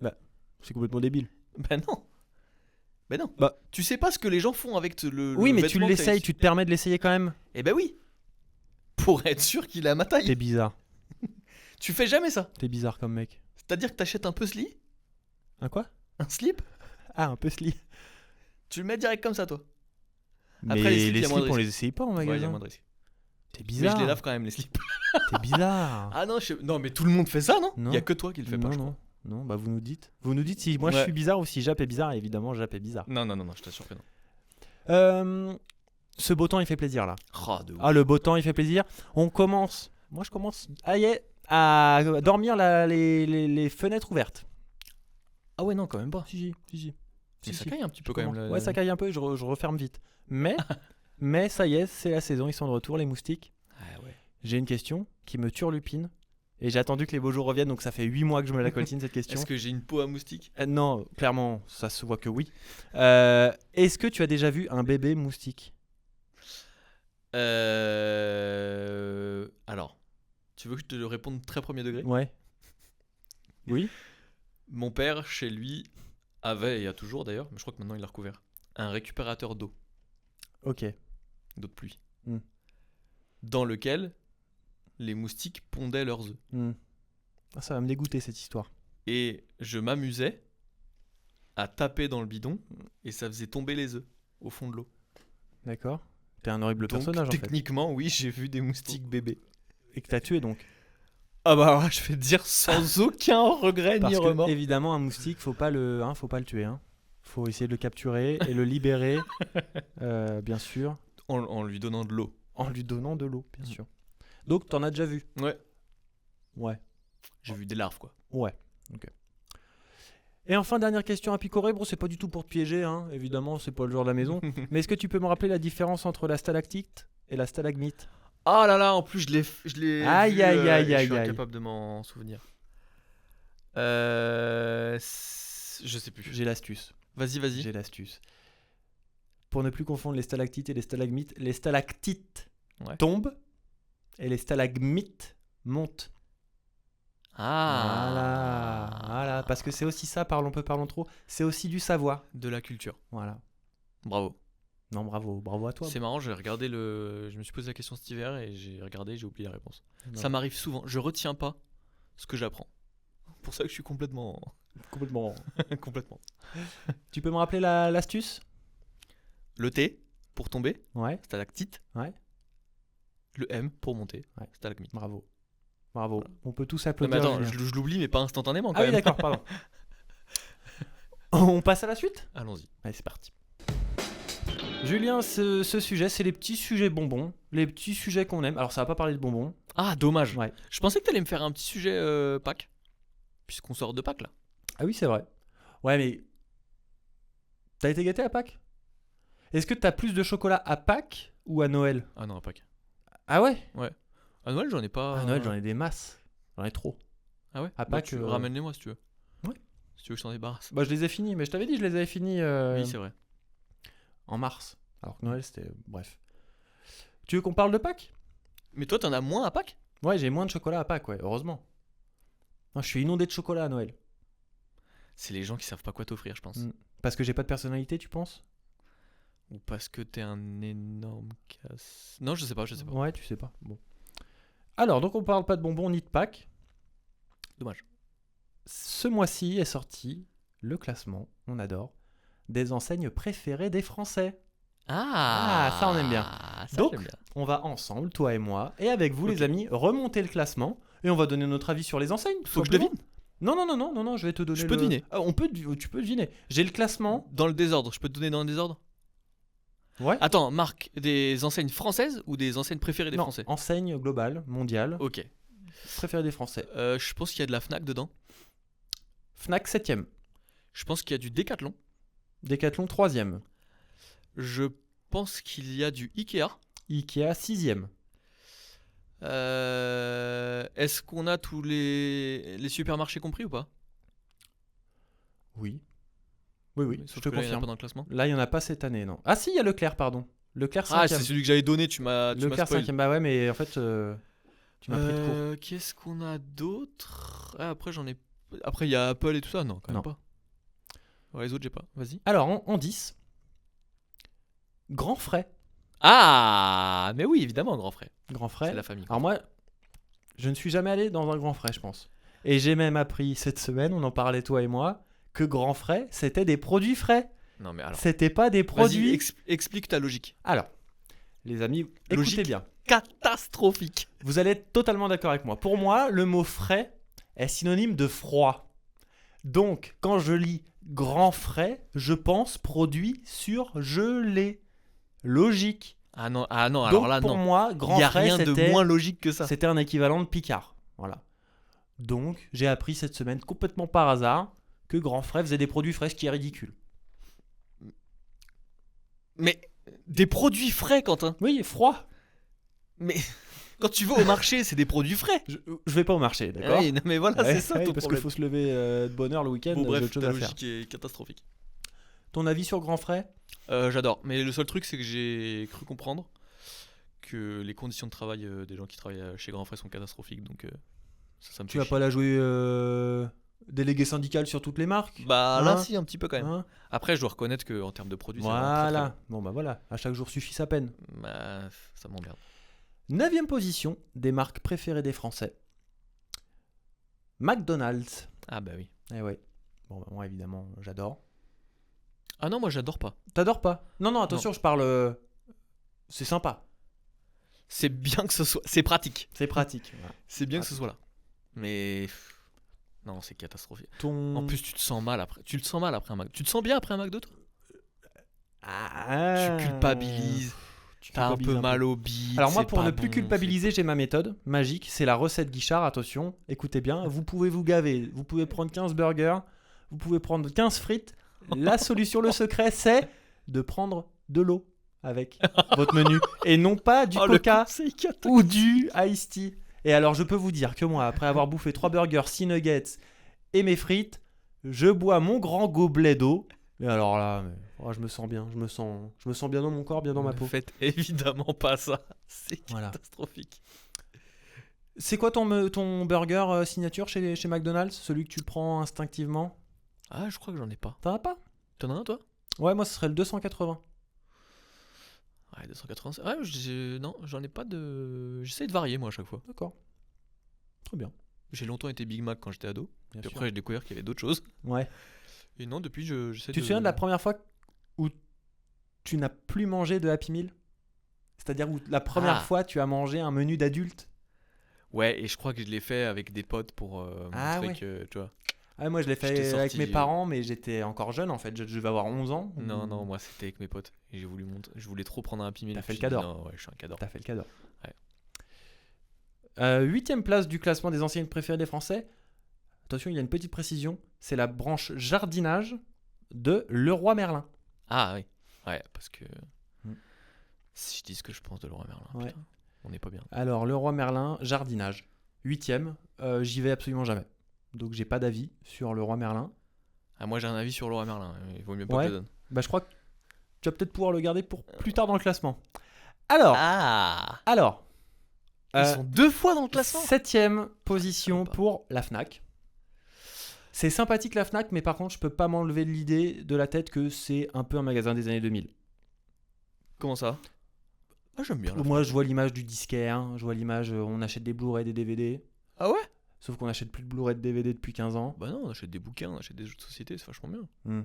Bah, c'est complètement débile. Ben non. Ben non. Bah. Tu sais pas ce que les gens font avec Oui, le mais tu vêtement que t'as l'essayes, essayé. tu te permets de l'essayer quand même. Eh ben oui. Pour être sûr qu'il est à ma taille. T'es bizarre. Tu fais jamais ça. T'es bizarre comme mec. C'est-à-dire que t'achètes un puzzle, Un quoi? un slip, Ah, un puzzle. tu le mets direct comme ça, toi. Mais Après, les slips, les y a moins de slips, on risques. les essaye pas en Ouais, il y a magasin. moins de risques. T'es Mais bizarre. je les lave quand même, les slips. T'es bizarre. Ah non, non, mais tout le monde fait ça, non? Non. Il y a que toi qui le fais pas, non, je non. crois. Non, bah vous nous dites. Vous nous dites si moi je Ouais. suis bizarre ou si Jap est bizarre. Évidemment, Jap est bizarre. Non, je t'assure que non. Ce beau temps, il fait plaisir là. Oh, de ouf. Ah, le beau temps, il fait plaisir. On commence. Moi, je commence à dormir les fenêtres ouvertes. Ah ouais, non, quand même pas. Si. Mais ça caille un petit peu quand même. Là. Ouais, ça caille un peu et je referme vite. Mais ça y est, c'est la saison, ils sont de retour, les moustiques. Ah ouais. J'ai une question qui me turlupine. Et j'ai attendu que les beaux jours reviennent, donc ça fait 8 mois que je me la coltine cette question. Est-ce que j'ai une peau à moustique? Non, clairement, ça se voit que oui. Est-ce que tu as déjà vu un bébé moustique? Alors, tu veux que je te réponde très premier degré? Ouais. Oui. Mon père, chez lui, avait, et a toujours d'ailleurs, mais je crois que maintenant il l'a recouvert, un récupérateur d'eau, Ok. d'eau de pluie, Hmm. dans lequel les moustiques pondaient leurs œufs. Ah, ça va me dégoûter cette histoire. Et je m'amusais à taper dans le bidon, et ça faisait tomber les œufs au fond de l'eau. D'accord. T'es un horrible Donc personnage en fait. techniquement, oui, j'ai vu des moustiques bébés. Et que t'as tué donc. Ah bah ouais, je vais te dire sans aucun regret ni Parce que remords. évidemment un moustique, faut pas le tuer. Faut essayer de le capturer et le libérer, bien sûr, En lui donnant de l'eau. en lui donnant de l'eau, bien sûr. Donc t'en as déjà vu. Ouais. Ouais. J'ai vu des larves quoi. Ouais. Ok. Et enfin dernière question à picorer. Bon, c'est pas du tout pour te piéger, évidemment, c'est pas le genre de la maison. Mais est-ce que tu peux me rappeler la différence entre la stalactite et la stalagmite? Ah là là, en plus je l'ai Aïe, vu, aïe, aïe, et je aïe, suis aïe. incapable de m'en souvenir. Je sais plus. J'ai l'astuce. Vas-y. J'ai l'astuce. Pour ne plus confondre les stalactites et les stalactites Ouais. tombent et les stalagmites montent. Ah. Voilà. Parce que c'est aussi ça, parlons peu, parlons trop. C'est aussi du savoir. De la culture. Voilà. Bravo. Non, bravo à toi. C'est marrant, je me suis posé la question cet hiver et j'ai regardé, j'ai oublié la réponse. Non. Ça m'arrive souvent, je retiens pas ce que j'apprends. Pour ça que je suis complètement Complètement. complètement. Tu peux me rappeler l'astuce? Le T pour tomber, Ouais. stalactite. Ouais. Le M pour monter, Ouais. stalagmite. Bravo. Voilà. On peut tous Non applaudir. mais attends, Julien. je l'oublie mais pas instantanément quand Ah oui, même. d'accord, pardon. On passe à la suite? Allons-y. Allez, c'est parti. Julien, ce sujet, c'est les petits sujets bonbons, les petits sujets qu'on aime. Alors, ça va pas parler de bonbons. Ah, dommage. Ouais. Je pensais que t'allais me faire un petit sujet Pâques. Puisqu'on sort de Pâques là. Ah oui, c'est vrai. Ouais, mais t'as été gâté à Pâques? Est-ce que t'as plus de chocolat à Pâques ou à Noël? Ah non, à Pâques. Ah ouais? À Noël, j'en ai pas. À Noël, j'en ai des masses. J'en ai trop. Ah ouais. à Bah, Pâques, ramène-les-moi si tu veux. Ouais. Si tu veux que je t'en débarrasse. Bah, je les ai finis, mais je t'avais dit, je les avais finis Oui, c'est vrai. en mars. Alors que Noël, c'était. Bref. Tu veux qu'on parle de Pâques? Mais toi, t'en as moins à Pâques? Ouais, j'ai moins de chocolat à Pâques, ouais, heureusement. Non, je suis inondé de chocolat à Noël. C'est les gens qui savent pas quoi t'offrir, je pense. Parce que j'ai pas de personnalité, tu penses? Ou parce que t'es un énorme casse. Non, je sais pas. Ouais, tu sais pas. Bon. Alors, donc on parle pas de bonbons ni de Pâques. Dommage. Ce mois-ci est sorti le classement, on adore, des enseignes préférées des Français. Ah, ça, on aime bien. Ça, Donc, j'aime bien. On va ensemble, toi et moi, et avec vous Ok. les amis, remonter le classement et on va donner notre avis sur les enseignes. tout Faut que je simplement. devine. Non, je vais te donner. Je peux deviner. Ah, tu peux deviner. J'ai le classement. Dans le désordre. Je peux te donner dans le désordre? Ouais. Attends, Marc, des enseignes françaises ou des enseignes préférées des Non, Français? enseigne globale, mondiale, Ok. préférée des Français. Je pense qu'il y a de la Fnac dedans. Fnac 7ème, Je pense qu'il y a du Decathlon. Decathlon 3ème, Je pense qu'il y a du Ikea. Ikea 6ème. Est-ce qu'on a tous les supermarchés compris ou pas? Oui. Oui, Sauf je te que là, il y en a confirme. pas dans le classement. Là, il n'y en a pas cette année, non. Ah si, il y a Leclerc, pardon. Leclerc Ah, 5e. c'est celui que j'avais donné, tu m'as Leclerc spoil. 5e, bah ouais, mais en fait, tu m'as pris de court. Qu'est-ce qu'on a d'autre? Ah, après, j'en ai. Après, il y a Apple et tout ça. Non, quand même Non. pas. Ouais, les autres, j'ai pas. Vas-y. Alors, en 10, Grand Frais. Ah, mais oui, évidemment, grand frère. Grand C'est Frais. la famille. Alors moi, je ne suis jamais allé dans un Grand Frais, je pense. Et j'ai même appris cette semaine, on en parlait toi et moi, que Grand Frais, c'était des produits frais. Non, mais alors. C'était pas des Vas-y, produits... explique ta logique. Alors, les amis, Logique. écoutez bien. Catastrophique. Vous allez être totalement d'accord avec moi. Pour moi, le mot frais est synonyme de froid. Donc, quand je lis grand frais, je pense produit surgelé. Logique. Ah non, alors Donc, là, pour non. moi, Il grand n'y a frais, rien de moins logique que ça. c'était un équivalent de Picard. Voilà. Donc, j'ai appris cette semaine, complètement par hasard, que grand frais faisait des produits frais, ce qui est ridicule. Mais des produits frais, Quentin. Oui, froid. Mais quand tu vas au marché, c'est des produits frais. Je vais pas au marché, d'accord. Ouais, non, mais voilà, Ouais, c'est ça ouais, ton parce qu'il problème. faut se lever de bonne heure le week-end, Bon, j'ai bref, autre chose ta à faire. logique est catastrophique. Ton avis sur grand frais? J'adore. Mais le seul truc, c'est que j'ai cru comprendre que les conditions de travail des gens qui travaillent chez Grand Frais sont catastrophiques. Donc ça me Tu fait vas chier. pas la jouer délégué syndical sur toutes les marques? Bah là, Hein si, un petit peu quand même. Hein? Après, je dois reconnaître qu'en termes de produits, c'est vraiment très, très Voilà. Bon bah voilà, à chaque jour suffit sa peine. bon. Bah, ça m'emmerde. 9e position des marques préférées des Français. McDonald's. Ah bah oui. Eh ouais. Bon bah moi évidemment, j'adore. Ah non, moi j'adore pas. T'adores pas? Non, non, attention, je parle... C'est sympa. C'est bien que ce soit. C'est pratique. C'est pratique. Voilà. C'est bien que ce soit là. Mais. Non, c'est catastrophique. Ton... En plus, tu te sens mal après. Tu te sens mal après un McDo. Tu te sens bien après un McDo, toi? Ah, Tu culpabilises. tu T'as un culpabilises peu mal au bide. Alors moi, c'est pour pas ne plus bon, culpabiliser, j'ai ma méthode magique. C'est la recette Guichard. Attention, écoutez bien. Vous pouvez vous gaver. Vous pouvez prendre 15 burgers. Vous pouvez prendre 15 frites. La solution, le secret, c'est de prendre de l'eau avec votre menu. Et non pas du Oh, coca c'est catastrophique. ou du iced tea. Et alors, je peux vous dire que moi, après avoir bouffé 3 burgers, 6 nuggets et mes frites, je bois mon grand gobelet d'eau. Et alors là, je me sens bien. Je me sens bien dans mon corps, bien dans ma peau. Ne faites évidemment pas ça. C'est Voilà. catastrophique. C'est quoi ton burger signature chez McDonald's? Celui que tu prends instinctivement? Ah, je crois que j'en ai pas. T'en as pas? T'en as un, toi? Ouais, moi ce serait le 280. Ouais, 280. Ouais, non, j'en ai pas de. J'essaie de varier, moi, à chaque fois. D'accord. Très bien. J'ai longtemps été Big Mac quand j'étais ado. Bien Puis sûr. après, j'ai découvert qu'il y avait d'autres choses. Ouais. Et non, depuis, j'essaie Tu te souviens de la première fois où tu n'as plus mangé de Happy Meal? C'est-à-dire où la première Ah. fois tu as mangé un menu d'adulte? Ouais, et je crois que je l'ai fait avec des potes pour Ah montrer ouais. que, tu vois. Ah, moi je l'ai J'étais fait avec sorti mes parents, mais j'étais encore jeune en fait. Je vais avoir 11 ans. Non, non, moi, c'était avec mes potes. Et j'ai voulu montrer. Je voulais trop prendre un Happy Meal. T'as fait puis le j'ai dit, cador. Non, ouais, je suis un cador. T'as fait le cadeau. Ouais. 8e place du classement des enseignes préférées des Français. Attention, il y a une petite précision. C'est la branche jardinage de Leroy Merlin. Ah oui. Ouais, parce que. Mm. Si je dis ce que je pense de Leroy Merlin, Ouais. putain, on n'est pas bien. Alors, Leroy Merlin, jardinage. 8e, j'y vais absolument jamais. Donc, j'ai pas d'avis sur Leroy Merlin. Ah, moi, j'ai un avis sur Leroy Merlin. Il vaut mieux pas Ouais. que je le donne. Bah, je crois que tu vas peut-être pouvoir le garder pour plus tard dans le classement. Alors, Ah alors Ils sont 2 fois dans le classement. 7e position Sympa. pour la Fnac. C'est sympathique la Fnac, mais par contre, je peux pas m'enlever de l'idée de la tête que c'est un peu un magasin des années 2000. Comment ça? Ah, j'aime bien. la Moi, je vois l'image du disquaire, je vois l'image, on achète des Blu-ray, des DVD. Ah ouais? Sauf qu'on n'achète plus de Blu-ray, de DVD depuis 15 ans. Bah non, on achète des bouquins, on achète des jeux de société, c'est vachement bien. Hmm.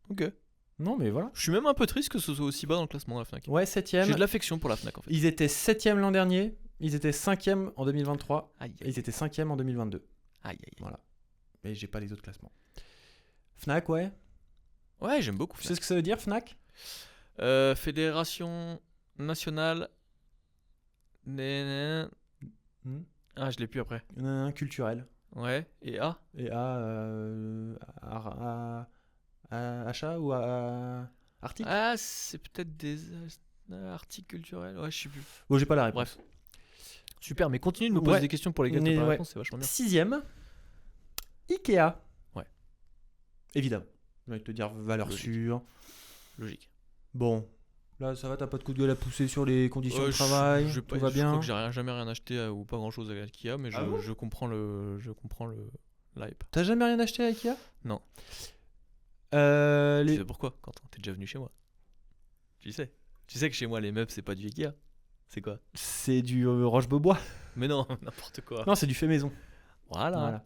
Ok. Non, mais voilà. Je suis même un peu triste que ce soit aussi bas dans le classement de la Fnac. Ouais, 7e. J'ai de l'affection pour la Fnac en fait. Ils étaient 7e l'an dernier, ils étaient 5e en 2023, Aïe, et aïe, ils étaient 5e en 2022. aïe, aïe. Mais j'ai pas les autres classements. Fnac, ouais. Ouais, j'aime beaucoup Tu sais Fnac. ce que ça veut dire, Fnac? Fédération nationale. Hmm. Ah, je l'ai plus après. Un culturel. Ouais, et A? Et achat ou article? Ah, c'est peut-être des articles culturels. Ouais, je sais plus. Bon, j'ai pas la réponse. Bref. Super, mais continue de me poser Ouais. des questions pour lesquelles Mais t'as pas la ouais. réponse, c'est vachement bien. 6e, Ikea. Ouais. Évidemment. J'ai envie de te dire valeur Logique. sûre. Logique. Bon, là ça va, t'as pas de coup de gueule à pousser sur les conditions de Je- travail, je, tout je va crois bien. que j'ai jamais rien acheté ou pas grand chose à Ikea, mais Ah bon je comprends le l'hype. T'as jamais rien acheté à Ikea? Non. Les- Tu sais pourquoi, Quentin? T'es déjà venu chez moi. Tu sais. Tu sais que chez moi, les meubles, c'est pas du Ikea. C'est quoi? C'est du Roche-Beaubois. Mais non, n'importe quoi. Non, c'est du fait maison. Voilà. Voilà.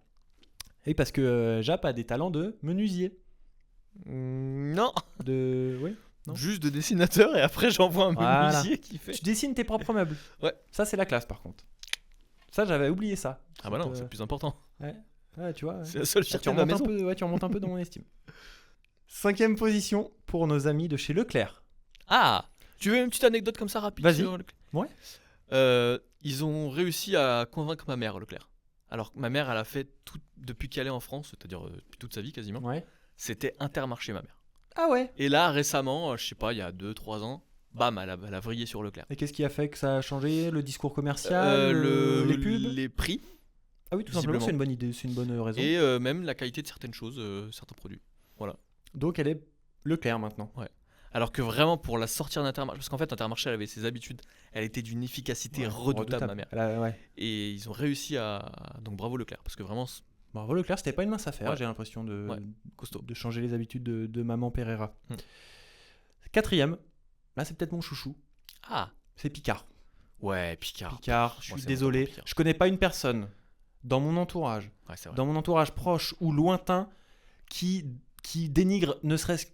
Et parce que Jap a des talents de menuisier. Non. Oui. Non. Juste de dessinateur et après j'envoie un Voilà. menuisier qui fait. Tu dessines tes propres meubles. Ouais. Ça, c'est la classe par contre. Ça, j'avais oublié ça. Ah bah non, Cette, c'est le plus important. Ouais, tu vois. Ouais. C'est la seule Tu fierté de ma remontes un maison. peu, ouais, tu remontes un peu dans mon estime. 5e position pour nos amis de chez Leclerc. Ah, tu veux une petite anecdote comme ça rapide? Vas-y. sur Leclerc? Ils ont réussi à convaincre ma mère, Leclerc. Alors que ma mère, elle a fait tout depuis qu'elle est en France, c'est-à-dire depuis toute sa vie quasiment. Ouais. C'était Intermarché, ma mère. Ah ouais. Et là, récemment, je sais pas, il y a 2-3 ans, bam, elle a vrillé sur Leclerc. Et qu'est-ce qui a fait que ça a changé? Le discours commercial, les pubs? Les prix Ah oui, tout simplement, visiblement. c'est une bonne idée, c'est une bonne raison. et même la qualité de certaines choses, certains produits. Donc elle est Leclerc maintenant. Alors que vraiment pour la sortir d'Intermarché, parce qu'en fait Intermarché elle avait ses habitudes, elle était d'une efficacité Ouais, redoutable, ma mère. Ouais. Et ils ont réussi à... Donc bravo Leclerc, parce que vraiment c'est Bravo Leclerc, c'était pas une mince affaire, Ouais. j'ai l'impression Ouais. costaud. de changer les habitudes de maman Pereira. Mm. 4e, là c'est peut-être mon chouchou, Ah c'est Picard. ouais, Picard. Picard, je Moi, suis c'est désolé, mon Picard. je connais pas une personne dans mon entourage, Ouais, c'est vrai. dans mon entourage proche ou lointain qui dénigre ne serait-ce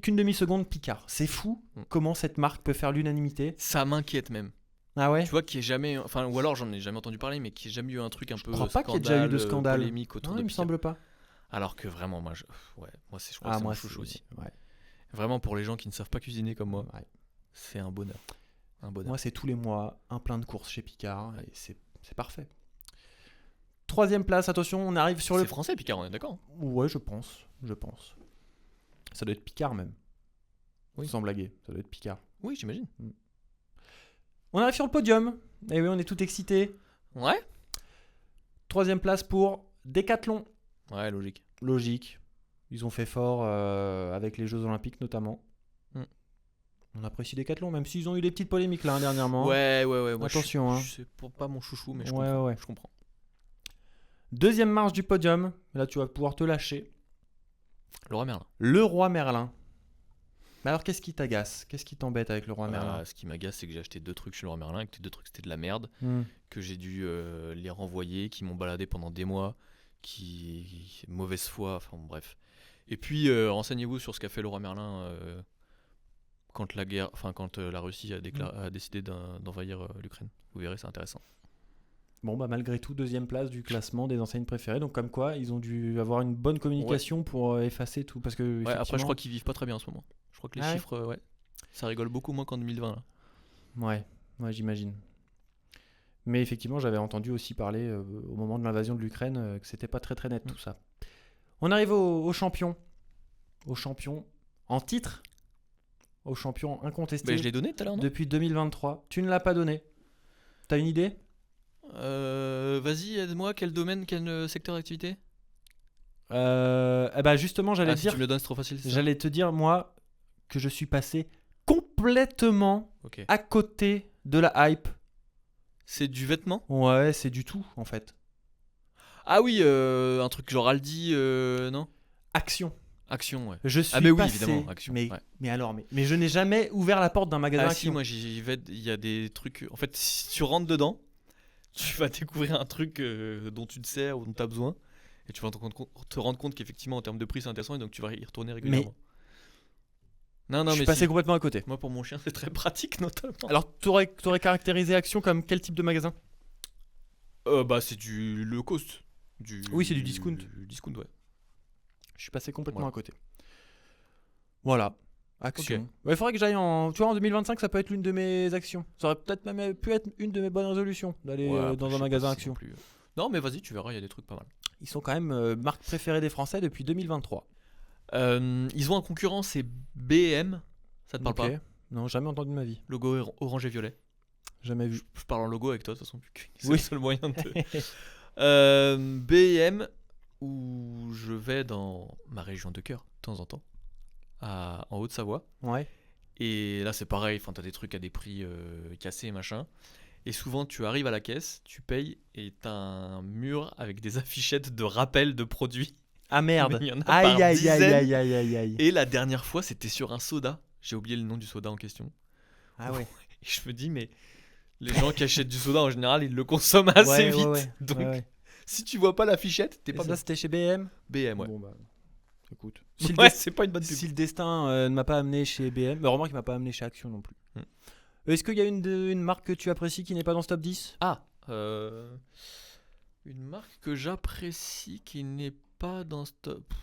qu'une demi-seconde Picard. C'est fou Mm. comment cette marque peut faire l'unanimité. Ça m'inquiète même. Ah ouais? Tu vois qu'il n'y ait jamais... Enfin, ou alors j'en ai jamais entendu parler, mais qu'il n'y ait jamais eu un truc un peu crois pas qu'il y ait déjà eu de scandale. polémique autour Non, de il me Picard. semble pas. Alors que vraiment, moi, ouais, moi c'est, je crois que Ah c'est moi mon chouchou aussi. Ouais. Vraiment pour les gens qui ne savent pas cuisiner comme moi, Ouais. c'est un bonheur. Un bonheur. Moi, c'est tous les mois un plein de courses chez Picard et c'est parfait. 3e place, attention, on arrive sur C'est le. français Picard, on est d'accord? Ouais, je pense. Ça doit être Picard même. Oui. Sans blaguer, ça doit être Picard. Oui, j'imagine. On arrive sur le podium. Et oui, on est tout excités. Ouais. 3e place pour Decathlon. Ouais, logique. Logique. Ils ont fait fort avec les Jeux Olympiques notamment. Mm. On apprécie Decathlon, même s'ils ont eu des petites polémiques là dernièrement. Ouais. Moi, Attention, hein. C'est pas mon chouchou, mais je Ouais, comprends. ouais. Je comprends. 2e marche du podium. Là, tu vas pouvoir te lâcher. Laura Merlin. Le Roi Merlin. Mais alors, qu'est-ce qui t'agace? Qu'est-ce qui t'embête avec le Roi Merlin? Ce qui m'agace, c'est que j'ai acheté 2 trucs chez Laura Merlin et que les 2 trucs c'était de la merde, Hmm. que j'ai dû les renvoyer, qui m'ont baladé pendant des mois, qui mauvaise foi, enfin bon, bref. Et puis renseignez-vous sur ce qu'a fait Laura Merlin quand la Russie a décidé d'envahir l'Ukraine. Vous verrez, c'est intéressant. Bon, bah malgré tout, 2e place du classement des enseignes préférées. Donc, comme quoi, ils ont dû avoir une bonne communication pour effacer tout. Parce que, Ouais, après, je effectivement- crois qu'ils vivent pas très bien en ce moment. Je crois que les Ah ouais chiffres, ouais, ça rigole beaucoup moins qu'en 2020. Là. Ouais, j'imagine. Mais effectivement, j'avais entendu aussi parler au moment de l'invasion de l'Ukraine que c'était pas très très net tout ça. On arrive au champion. Au champion en titre. Au champion incontesté Mais je l'ai donné tout à l'heure, non? depuis 2023. Tu ne l'as pas donné. T'as une idée? Vas-y, aide-moi, quel domaine, quel secteur d'activité? Eh ben justement, j'allais Si tu me le donnes, c'est trop facile. c'est ça j'allais te dire, moi, que je suis passé complètement Ok. à côté de la hype. C'est du vêtement? Ouais, c'est du tout, en fait. Ah oui, un truc genre Aldi, non? Action. Action, ouais. Je suis mais oui, passé, évidemment, Action, Mais, ouais. mais alors, mais je n'ai jamais ouvert la porte d'un magasin Ah Action. si, moi j'y vais, il y a des trucs. En fait, si tu rentres dedans, tu vas découvrir un truc dont tu te sers ou dont tu as besoin. Et tu vas te rendre compte qu'effectivement, en termes de prix, c'est intéressant et donc tu vas y retourner régulièrement. Non, je suis mais passé si. complètement à côté. Moi, pour mon chien, c'est très pratique, notamment. Alors, t'aurais caractérisé Action comme quel type de magasin? Bah, c'est du low cost. Oui, c'est du discount. Du discount, ouais. Je suis passé complètement Voilà. à côté. Voilà. Action. Ouais, il faudrait que j'aille en... Tu vois, en 2025, ça peut être l'une de mes actions. Ça aurait peut-être même pu être une de mes bonnes résolutions d'aller Ouais, après, dans je un sais magasin pas si Action. non plus, Non, mais vas-y, tu verras, il y a des trucs pas mal. Ils sont quand même marque préférée des Français depuis 2023. Ils ont un concurrent, c'est BM. Ça te parle Ok. pas? Non, jamais entendu de ma vie. Logo orange et violet. Jamais vu. Je parle en logo avec toi, de toute façon, c'est Oui. le seul moyen de te... BM, où je vais dans ma région de cœur, de temps en temps, en Haute-Savoie. Ouais. Et là, c'est pareil, t'as des trucs à des prix cassés, machin. Et souvent, tu arrives à la caisse, tu payes, et t'as un mur avec des affichettes de rappel de produits. Ah merde. Mais il y en a Aïe, par aïe, aïe, dizaines. aïe, aïe, aïe, aïe. Et la dernière fois, c'était sur un soda. J'ai oublié le nom du soda en question. Ah ouais. Et je me dis, mais les gens qui achètent du soda, en général, ils le consomment assez Ouais, vite. ouais. Donc, Ouais. si tu vois pas l'affichette, t'es Et pas ça, bien. c'était chez BM. BM, ouais. Bon bah, écoute. Ouais, c'est pas une bonne pub. Si le destin ne m'a pas amené chez BM, mais remarque qu'il m'a pas amené chez Action non plus. Est-ce qu'il y a une marque que tu apprécies qui n'est pas dans ce top 10? Ah, une marque que j'apprécie qui n'est pas dans ce top.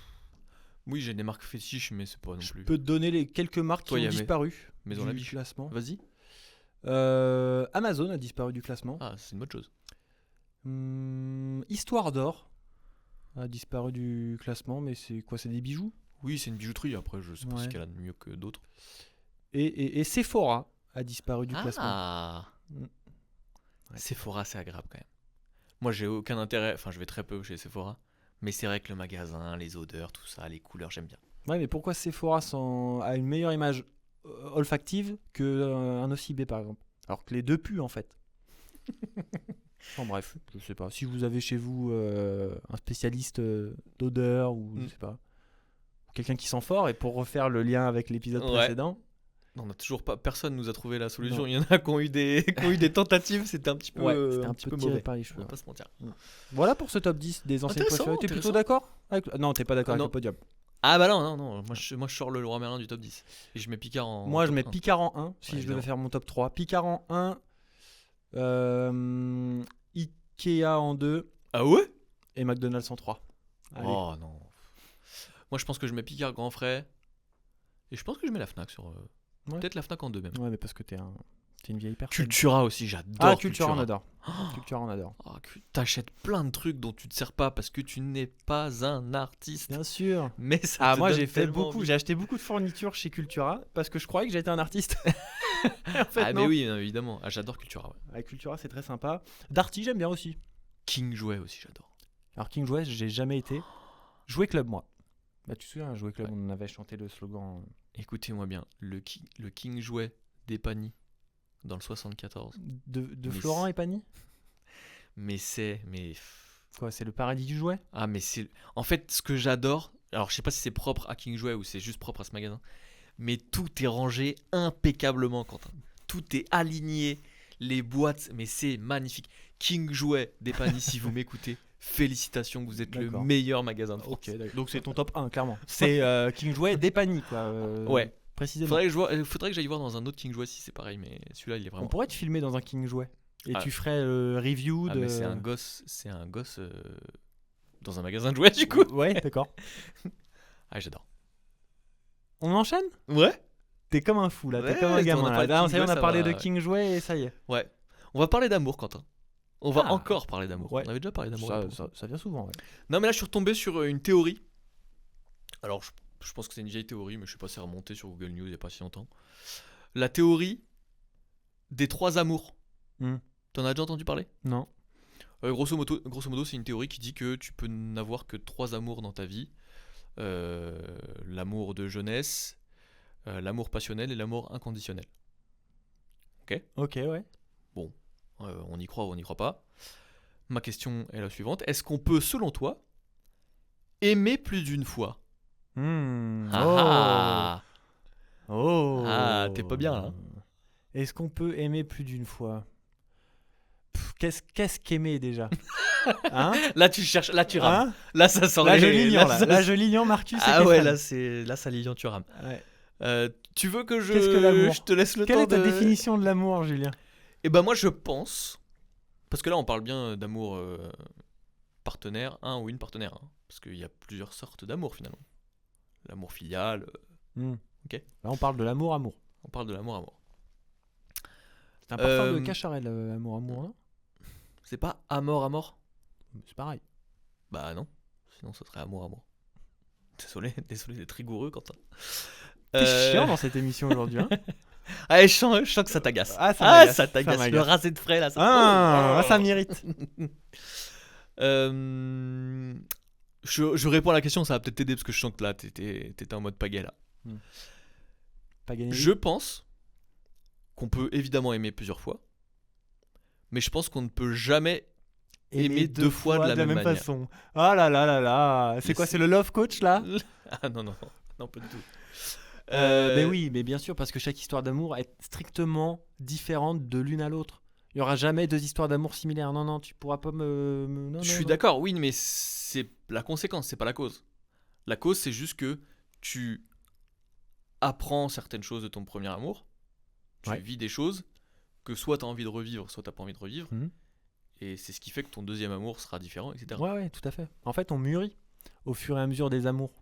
Oui, j'ai des marques fétiches, mais c'est pas non Je plus. peux te donner quelques marques Toi, qui y ont a disparu Maison du la Biche. classement. Vas-y. Amazon a disparu du classement. Ah, c'est une bonne chose. Histoire d'or a disparu du classement, mais c'est quoi? C'est des bijoux? Oui, c'est une bijouterie. Après, je sais pas Ouais. ce qu'elle a de mieux que d'autres. Et Sephora a disparu du classement. Ah. Mm. Ouais. Sephora, c'est agréable quand même. Moi, j'ai aucun intérêt. Enfin, je vais très peu chez Sephora. Mais c'est vrai que le magasin, les odeurs, tout ça, les couleurs, j'aime bien. Ouais, mais pourquoi Sephora a une meilleure image olfactive qu'un OCB par exemple? Alors que les deux puent en fait. Enfin bref, je sais pas. Si vous avez chez vous un spécialiste d'odeur ou je sais pas, quelqu'un qui sent fort, et pour refaire le lien avec l'épisode Ouais. précédent, Non, on a toujours pas. Personne nous a trouvé la solution. Non. Il y en a qui ont eu des, qui ont eu des tentatives. C'était un petit peu, c'était un petit peu peu tiré mauvais. par les On cheveux. va pas se mentir. Voilà pour ce top 10 des anciennes Intéressant, préférées. T'es plutôt intéressant. d'accord avec... Non, t'es pas d'accord Ah, avec non. le podium. Ah bah non. Moi, je sors le Leroy Merlin du top 10. Et je mets Picard en. Moi, je top mets 1. Picard en 1 si Ouais, je devais évidemment. faire mon top 3. Picard en 1, Ikea en 2 Ah ouais? et McDonald's en 3. Allez. Oh non. Moi, je pense que je mets Picard grand frais. Et je pense que je mets la Fnac sur. Ouais. Peut-être la Fnac en 2 même. Ouais, mais parce que t'es une vieille personne. Cultura aussi, j'adore. Ah, Cultura, on adore. Cultura, on adore. Oh, t'achètes plein de trucs dont tu te sers pas parce que tu n'es pas un artiste. Bien sûr. Mais ça Ah, te moi, donne j'ai fait tellement beaucoup. envie. J'ai acheté beaucoup de fournitures chez Cultura parce que je croyais que j'étais un artiste. En fait, Ah, non. mais oui, évidemment. Ah, j'adore Cultura. Ouais. Avec Cultura, c'est très sympa. Darty, j'aime bien aussi. King Jouet aussi, j'adore. Alors, King Jouet, j'ai jamais été. Jouet Club, moi. Bah, tu te souviens, Jouet Club, Ouais. on avait chanté le slogan Écoutez-moi bien, le King Jouet d'Epany dans le 74. de Mais Florent c'est- et Pagny. Mais Quoi, c'est le paradis du jouet? ah, mais c'est. En fait, ce que j'adore. Alors, je sais pas si c'est propre à King Jouet ou c'est juste propre à ce magasin. Mais tout est rangé impeccablement, Quentin. Tout est aligné. Les boîtes, mais c'est magnifique. King Jouet d'Epany, si vous m'écoutez, félicitations, vous êtes le D'accord. meilleur magasin de France. Ok, d'accord. Donc c'est ton top 1, clairement. C'est King Jouet des Pagny, quoi. Ouais. Précisément. Faudrait que j'aille voir dans un autre King Jouet si c'est pareil, mais celui-là, il est On vraiment. pourrait te filmer dans un King Jouet. Et Ah. tu ferais le review Ah, de. mais c'est un gosse dans un magasin de jouets, du coup. Ouais, d'accord. Ah, j'adore. On enchaîne? Ouais. T'es comme un fou là, Ouais, t'es comme un on a gamin parlé de là. King Ça y est, on Jouet, a ça parlé va, de ouais. King Jouet et ça y est. Ouais. On va parler d'amour, Quentin. On va Ah. encore parler d'amour. Ouais. On avait déjà parlé d'amour. il y a pas longtemps. Ça vient souvent, ouais. Non, mais là, je suis retombé sur une théorie. Alors, je pense que c'est une vieille théorie, mais je sais pas si c'est remonté sur Google News il y a pas si longtemps. La théorie des 3 amours. Hmm. T'en as déjà entendu parler? Non. Grosso modo, c'est une théorie qui dit que tu peux n'avoir que 3 amours dans ta vie. L'amour de jeunesse, l'amour passionnel et l'amour inconditionnel. Ok, ouais. On y croit ou on n'y croit pas. Ma question est la suivante. Est-ce qu'on peut, selon toi, aimer plus d'une fois? Ah, Oh. Ah, t'es pas bien, là, hein. Est-ce qu'on peut aimer plus d'une fois? Qu'est-ce qu'aimer déjà? Hein? Là, tu cherches, là, tu rames. Hein? Là, ça sent Là, les- je l'ignore, là. ça- Là, je l'ignore, Marcus. et Ah ouais, Stéphane. là, ça l'ignore, tu rames. Ouais. Tu veux que Qu'est-ce que l'amour? je te laisse le Quelle temps est ta de... définition de l'amour, Julien? Eh ben moi, je pense... Parce que là, on parle bien d'amour partenaire, un ou une partenaire. Hein, parce qu'il y a plusieurs sortes d'amour, finalement. L'amour filial, Ok. Là, on parle de l'amour, amour. on parle de l'amour. C'est un parfum de Euh, Cacharel, amour, amour, non? C'est pas amour? C'est pareil. Bah non, sinon ce serait amour. Désolé d'être rigoureux, Quentin. T'es chiant dans cette émission aujourd'hui, hein? Ah, je sens que ça t'agace. Ah, ça m'agace, ça ça t'agace. m'agace. Le rasé de frais, là. Ça... Ah, Oh. ça m'irrite. Je réponds à la question, ça va peut-être t'aider parce que je sens que là, t'étais en mode pagaie là. Paganelli. Je pense qu'on peut évidemment aimer plusieurs fois, mais je pense qu'on ne peut jamais aimer deux fois de la même manière. façon. Ah là là là là. C'est Mais quoi, c'est- c'est le love coach là? Ah non, non, non, pas du tout. Mais oui, mais bien sûr, parce que chaque histoire d'amour est strictement différente de l'une à l'autre. Il y aura jamais deux histoires d'amour similaires. Non, non, tu pourras pas non, Je non, suis non. d'accord, oui, mais c'est la conséquence, c'est pas la cause. La cause, c'est juste que tu apprends certaines choses de ton premier amour, tu Ouais. vis des choses que soit tu as envie de revivre, soit tu pas envie de revivre, Mhm. et c'est ce qui fait que ton deuxième amour sera différent, etc. Ouais, ouais, tout à fait. En fait, on mûrit au fur et à mesure des amours.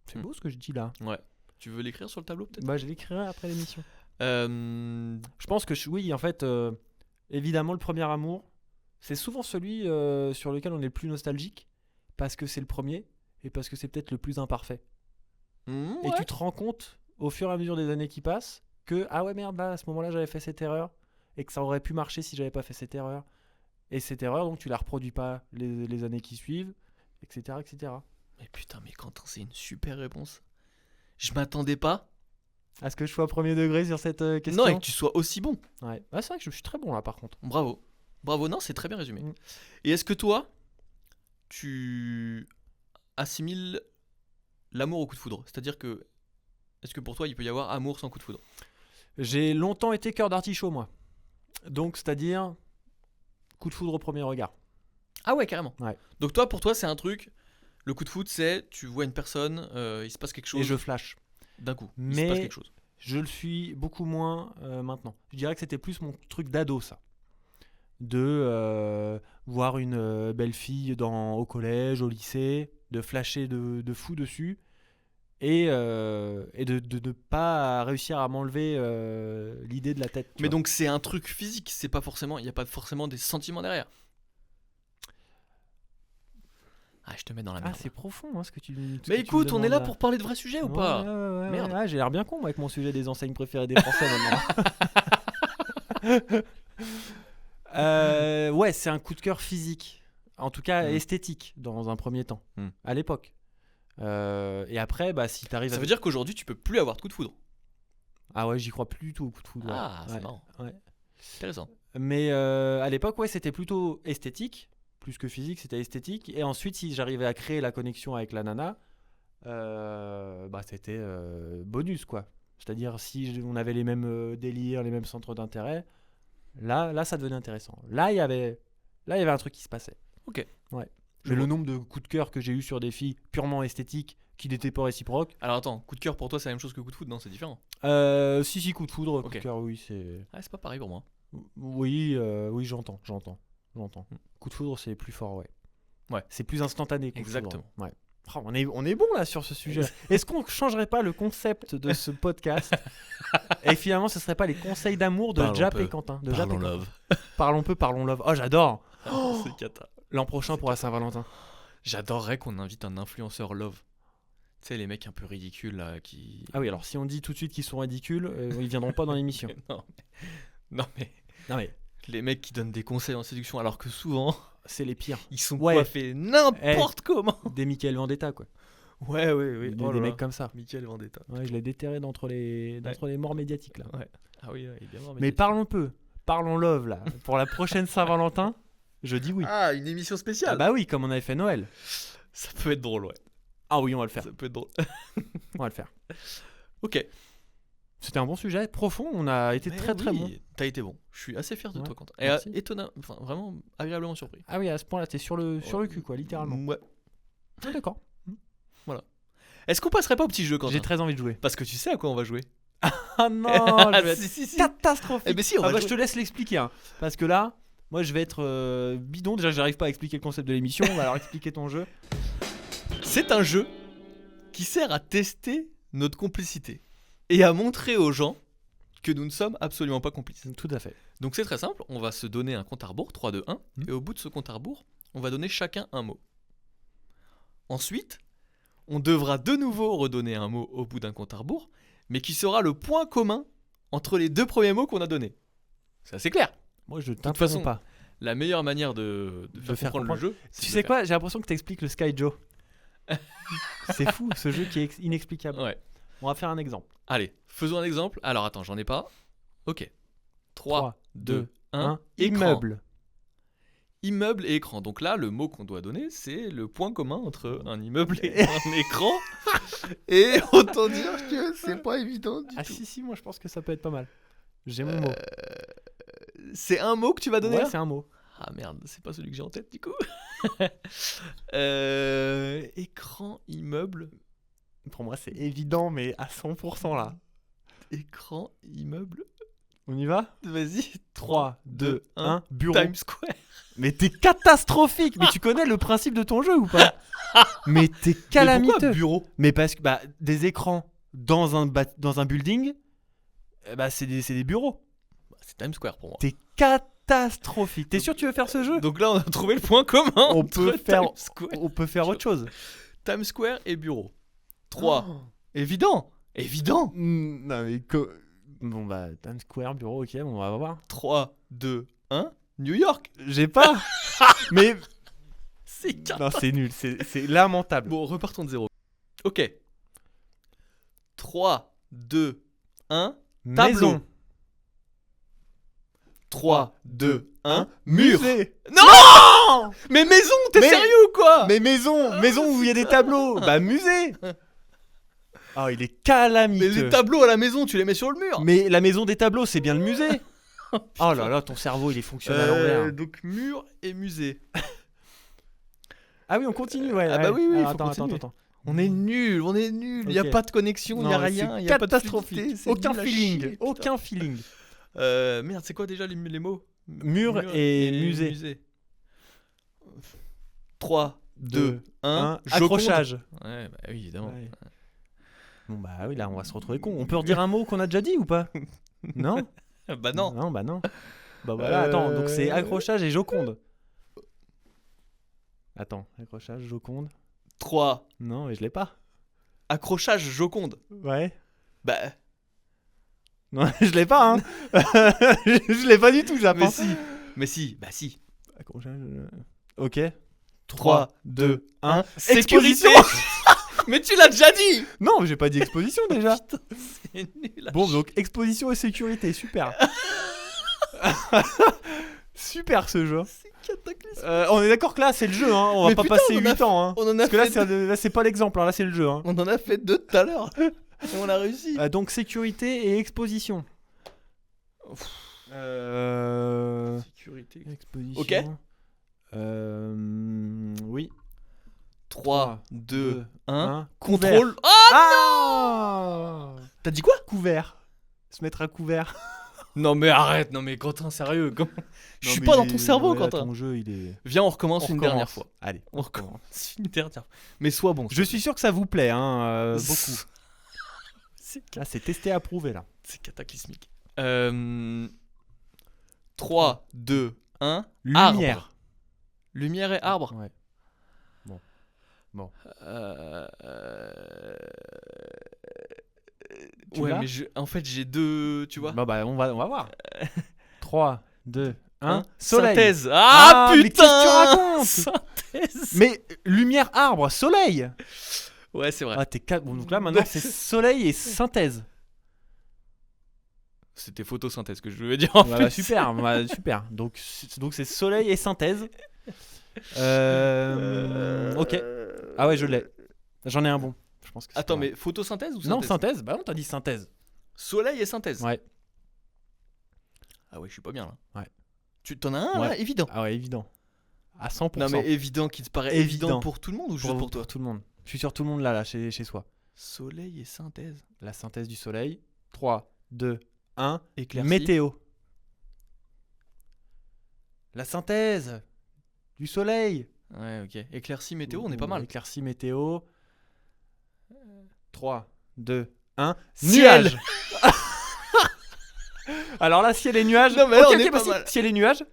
C'est Hmm. beau ce que je dis là. Ouais. Tu veux l'écrire sur le tableau peut-être Bah, je l'écrirai après l'émission. Euh, Je pense que oui, en fait, évidemment, le premier amour, c'est souvent celui sur lequel on est le plus nostalgique parce que c'est le premier et parce que c'est peut-être le plus imparfait. Et ouais. tu te rends compte au fur et à mesure des années qui passent que ah ouais merde là à ce moment-là j'avais fait cette erreur et que ça aurait pu marcher si j'avais pas fait cette erreur. Et cette erreur donc tu la reproduis pas les années qui suivent, etc. etc. Mais putain, mais Quentin, c'est une super réponse. Je m'attendais pas. Est-ce que je sois premier degré sur cette question? Non, et que tu sois aussi bon. Ouais. Ah, c'est vrai que je suis très bon là par contre. Bravo. Bravo, non, c'est très bien résumé. Mm. Et est-ce que toi, tu assimiles l'amour au coup de foudre? C'est-à-dire que, est-ce que pour toi, il peut y avoir amour sans coup de foudre? J'ai longtemps été cœur d'artichaut moi. Donc c'est-à-dire coup de foudre au premier regard. Ah ouais, carrément. Ouais. Donc toi, pour toi, c'est un truc. Le coup de foudre, c'est tu vois une personne, il se passe quelque chose Et je flash. d'un coup. Il se Mais passe quelque chose. je le suis beaucoup moins maintenant. Je dirais que c'était plus mon truc d'ado, ça. De voir une belle fille au collège, au lycée, de flasher de fou dessus et de ne pas réussir à m'enlever l'idée de la tête. tu Mais vois. donc c'est un truc physique, c'est pas forcément, il y a pas forcément des sentiments derrière. Ah, je te mets dans la Ah, merde. c'est profond hein, ce que tu. Mais écoute, on est là pour parler de vrais sujets ou pas? Merde. J'ai l'air bien con moi, avec mon sujet des enseignes préférées des Français maintenant. Ouais, c'est un coup de cœur physique, en tout cas Mm. esthétique dans un premier temps, Mm. à l'époque. Et après, bah, si t'arrives Ça à... veut dire qu'aujourd'hui tu peux plus avoir de coup de foudre. Ah ouais, j'y crois plus du tout au coup de foudre. Ouais. Ah, c'est Ouais, marrant. ouais. Intéressant. Mais à l'époque, ouais, c'était plutôt esthétique, plus que physique, c'était esthétique. Et ensuite, si j'arrivais à créer la connexion avec la nana, bah, c'était bonus, quoi. C'est-à-dire, si on avait les mêmes délires, les mêmes centres d'intérêt, là, ça devenait intéressant. Là, il y avait un truc qui se passait. Ok. Ouais. Je Mais le vois. nombre de coups de cœur que j'ai eu sur des filles purement esthétiques qui n'étaient pas réciproques. Alors attends, coup de cœur pour toi c'est la même chose que coup de foudre? Non, c'est différent. Si, coup de foudre, coup Ok. de cœur, oui, c'est. Ah, c'est pas pareil pour moi. Oui, j'entends. Mm. Coup de foudre, c'est plus fort, ouais. Ouais. C'est plus instantané. Coup de Exactement. foudre. Ouais. Oh, on est bon là sur ce sujet. Est-ce qu'on changerait pas le concept de ce podcast et finalement ce serait pas les conseils d'amour de Parlons Jap peu. et Quentin, de Parlons Jap et Quentin. love. Parlons peu, parlons love. Oh, j'adore. C'est cata. L'an prochain pour la Saint-Valentin. J'adorerais qu'on invite un influenceur love. Tu sais, les mecs un peu ridicules là qui. Ah oui, alors si on dit tout de suite qu'ils sont ridicules, ils viendront pas dans l'émission. non, non, mais Non mais les mecs qui donnent des conseils en séduction alors que souvent c'est les pires. ils sont Ouais. coiffés n'importe comment. Des Michael Vendetta quoi. Ouais, oui. Des mecs comme ça. Michael Vendetta. Ouais, je l'ai déterré d'entre les morts médiatiques là. Ouais. Ah oui, il est bien mort, Mais parlons peu, parlons love là. Pour la prochaine Saint-Valentin, je dis oui. Ah, une émission spéciale. Ah bah oui, comme on avait fait Noël. Ça peut être drôle, ouais. Ah oui, on va le faire. Ça peut être drôle. On va le faire. Ok. C'était un bon sujet, profond. On a été Mais très très oui, bon. T'as été bon. Je suis assez fier de Ouais, toi, Quentin. Et merci. étonnant, enfin vraiment agréablement surpris. Ah oui, à ce point-là, t'es sur le cul quoi, littéralement. Ouais. Ah, d'accord. Est-ce qu'on passerait pas au petit jeu, Quentin? J'ai très envie de jouer. Parce que tu sais à quoi on va jouer. Ah non, je vais être si. catastrophique. Eh ben si, on Ah va bah, jouer. je te laisse l'expliquer. Hein. Parce que là, moi je vais être bidon. Déjà, j'arrive pas à expliquer le concept de l'émission. On va alors expliquer ton jeu. C'est un jeu qui sert à tester notre complicité et à montrer aux gens que nous ne sommes absolument pas complices. Tout à fait. Donc c'est très simple, on va se donner un compte à rebours, 3, 2, 1, et au bout de ce compte à rebours, on va donner chacun un mot. Ensuite, on devra de nouveau redonner un mot au bout d'un compte à rebours, mais qui sera le point commun entre les deux premiers mots qu'on a donnés. C'est assez clair. Moi, je toute t'interromps façon, pas. La meilleure manière de faire comprendre le jeu, c'est Tu de sais le quoi? J'ai l'impression que t'expliques le Sky Joe. C'est fou, ce jeu qui est inexplicable. Ouais. On va faire un exemple. Allez, faisons un exemple. Alors attends, j'en ai pas. Ok. 3, 2, 1. Un immeuble. Immeuble et écran. Donc là, le mot qu'on doit donner, c'est le point commun entre un immeuble et un écran. Et autant dire que c'est pas évident du Ah tout. si, moi je pense que ça peut être pas mal. J'ai mon mot. C'est un mot que tu vas donner Ouais, là c'est un mot. Ah merde, c'est pas celui que j'ai en tête du coup. Écran, immeuble, Pour moi, c'est évident, mais à 100% là. écran, immeuble. On y va? Vas-y. 3, 2, 1, bureau. Times Square. Mais t'es catastrophique. Mais tu connais le principe de ton jeu ou pas? Mais t'es Mais pourquoi calamiteux. bureau? Mais parce que des écrans dans un building, c'est des bureaux. C'est Times Square pour moi. T'es catastrophique. T'es sûr que tu veux faire ce jeu? Donc là, on a trouvé le point commun. On entre peut faire- Times Square, On peut faire autre chose. Times Square et bureau. 3. Évident. Évident. Non mais bon Times Square, bureau, ok, bon, on va voir. 3, 2, 1. New York. J'ai pas. Mais C'est non, c'est nul, c'est lamentable. Bon, repartons de zéro. Ok. 3, 2, 1. tableau. Maison. 3, 2, 1. Mur. Musée. Non. Mais maison, t'es Mais- sérieux ou quoi? Mais maison où il y a des tableaux. Bah musée. Oh, il est calamiteux. Mais les tableaux à la maison, tu les mets sur le mur. Mais la maison des tableaux, c'est bien le musée. Oh là là, ton cerveau, il est fonctionné à l'envers. Donc mur et musée. Ah oui, on continue, ouais. Ah bah ouais. oui, Alors, faut attends. continuer. On est nul, Il y a Ok. pas de connexion, il y a Non, rien, c'est il y a pas de catastrophique. fluidité, c'est Aucun nul à feeling. chier, putain. Aucun feeling. Merde, c'est quoi déjà les mots? Mur et musée. 3, 2, 1. Un accrochage. Ouais, bah oui, évidemment. Ouais. Bon bah oui, là on va se retrouver con. On peut redire un mot qu'on a déjà dit ou pas? Non? Bah non. Non, bah non. Bah voilà, attends, donc c'est accrochage et Joconde. Attends, accrochage, Joconde. 3. Non, mais je l'ai pas. Accrochage Joconde. Ouais. Bah, Non, je l'ai pas, hein. Je l'ai pas du tout, Japon. mais si, bah si. Accrochage. Ok. 3, 2, 1. Exposition. Mais tu l'as déjà dit. Non, mais j'ai pas dit exposition déjà. Putain, c'est nul. à Bon, chier. donc exposition et sécurité, super. Super ce jeu. C'est cataclysmique. On est d'accord que là c'est le jeu, hein. On va Mais pas putain, passer on en a 8 ans. Hein. On en a Parce que là fait c'est pas l'exemple, hein. Là c'est le jeu. Hein. On en a fait 2 tout à l'heure. Et on a réussi. Donc sécurité et exposition. Sécurité. Exposition. Ok. Oui. 3, 2, 1. un. Contrôle. Oh, Ah t'as dit quoi? Couvert. Se mettre à couvert. Non mais arrête, non mais Quentin, sérieux. Je Non, suis mais pas dans ton cerveau, là, Quentin. Ton jeu il est. Viens, on recommence une recommence. dernière fois. Allez. On recommence une dernière fois. Mais sois bon. Je suis sûr que ça vous plaît, hein, beaucoup. C'est Là c'est testé, approuvé là. C'est cataclysmique. 3, 2, 1. Lumière. Arbre. Lumière et arbre. Ouais. Tu Ouais, l'as mais en fait, j'ai 2. Tu vois? Bah on va voir. 3, 2, 1. Hein? Soleil. Synthèse. Ah, mais putain! qu'est-ce que tu racontes? Synthèse. Mais lumière, arbre, soleil. Ouais, c'est vrai. Ah, bon, donc là maintenant c'est soleil et synthèse. C'était photosynthèse que je voulais dire en Voilà, plus. super, super. Donc c'est soleil et synthèse. Ok. Ah ouais, je l'ai. J'en ai un bon. Je pense que c'est Attends, pas mal. mais photosynthèse ou synthèse? Non, synthèse. Bah non, t'as dit synthèse. Soleil et synthèse. Ouais. Ah ouais, je suis pas bien là. Ouais. Tu t'en as un Ouais. là, évident. Ah ouais, évident. À 100%. Non mais évident qui te paraît Évident. évident pour tout le monde ou juste pour toi? tout le monde. Je suis sûr tout le monde là chez soi. Soleil et synthèse. La synthèse du soleil. 3, 2, 1. Éclaircie. Météo. La synthèse du soleil. Ouais, ok. Éclaircie météo, on est pas mal. Éclaircie météo. 3, 2, 1. Ciel. Nuages. Alors là, ciel et nuages. Non, mais là, Ok, on ok, est bah pas si, mal. ciel et nuages.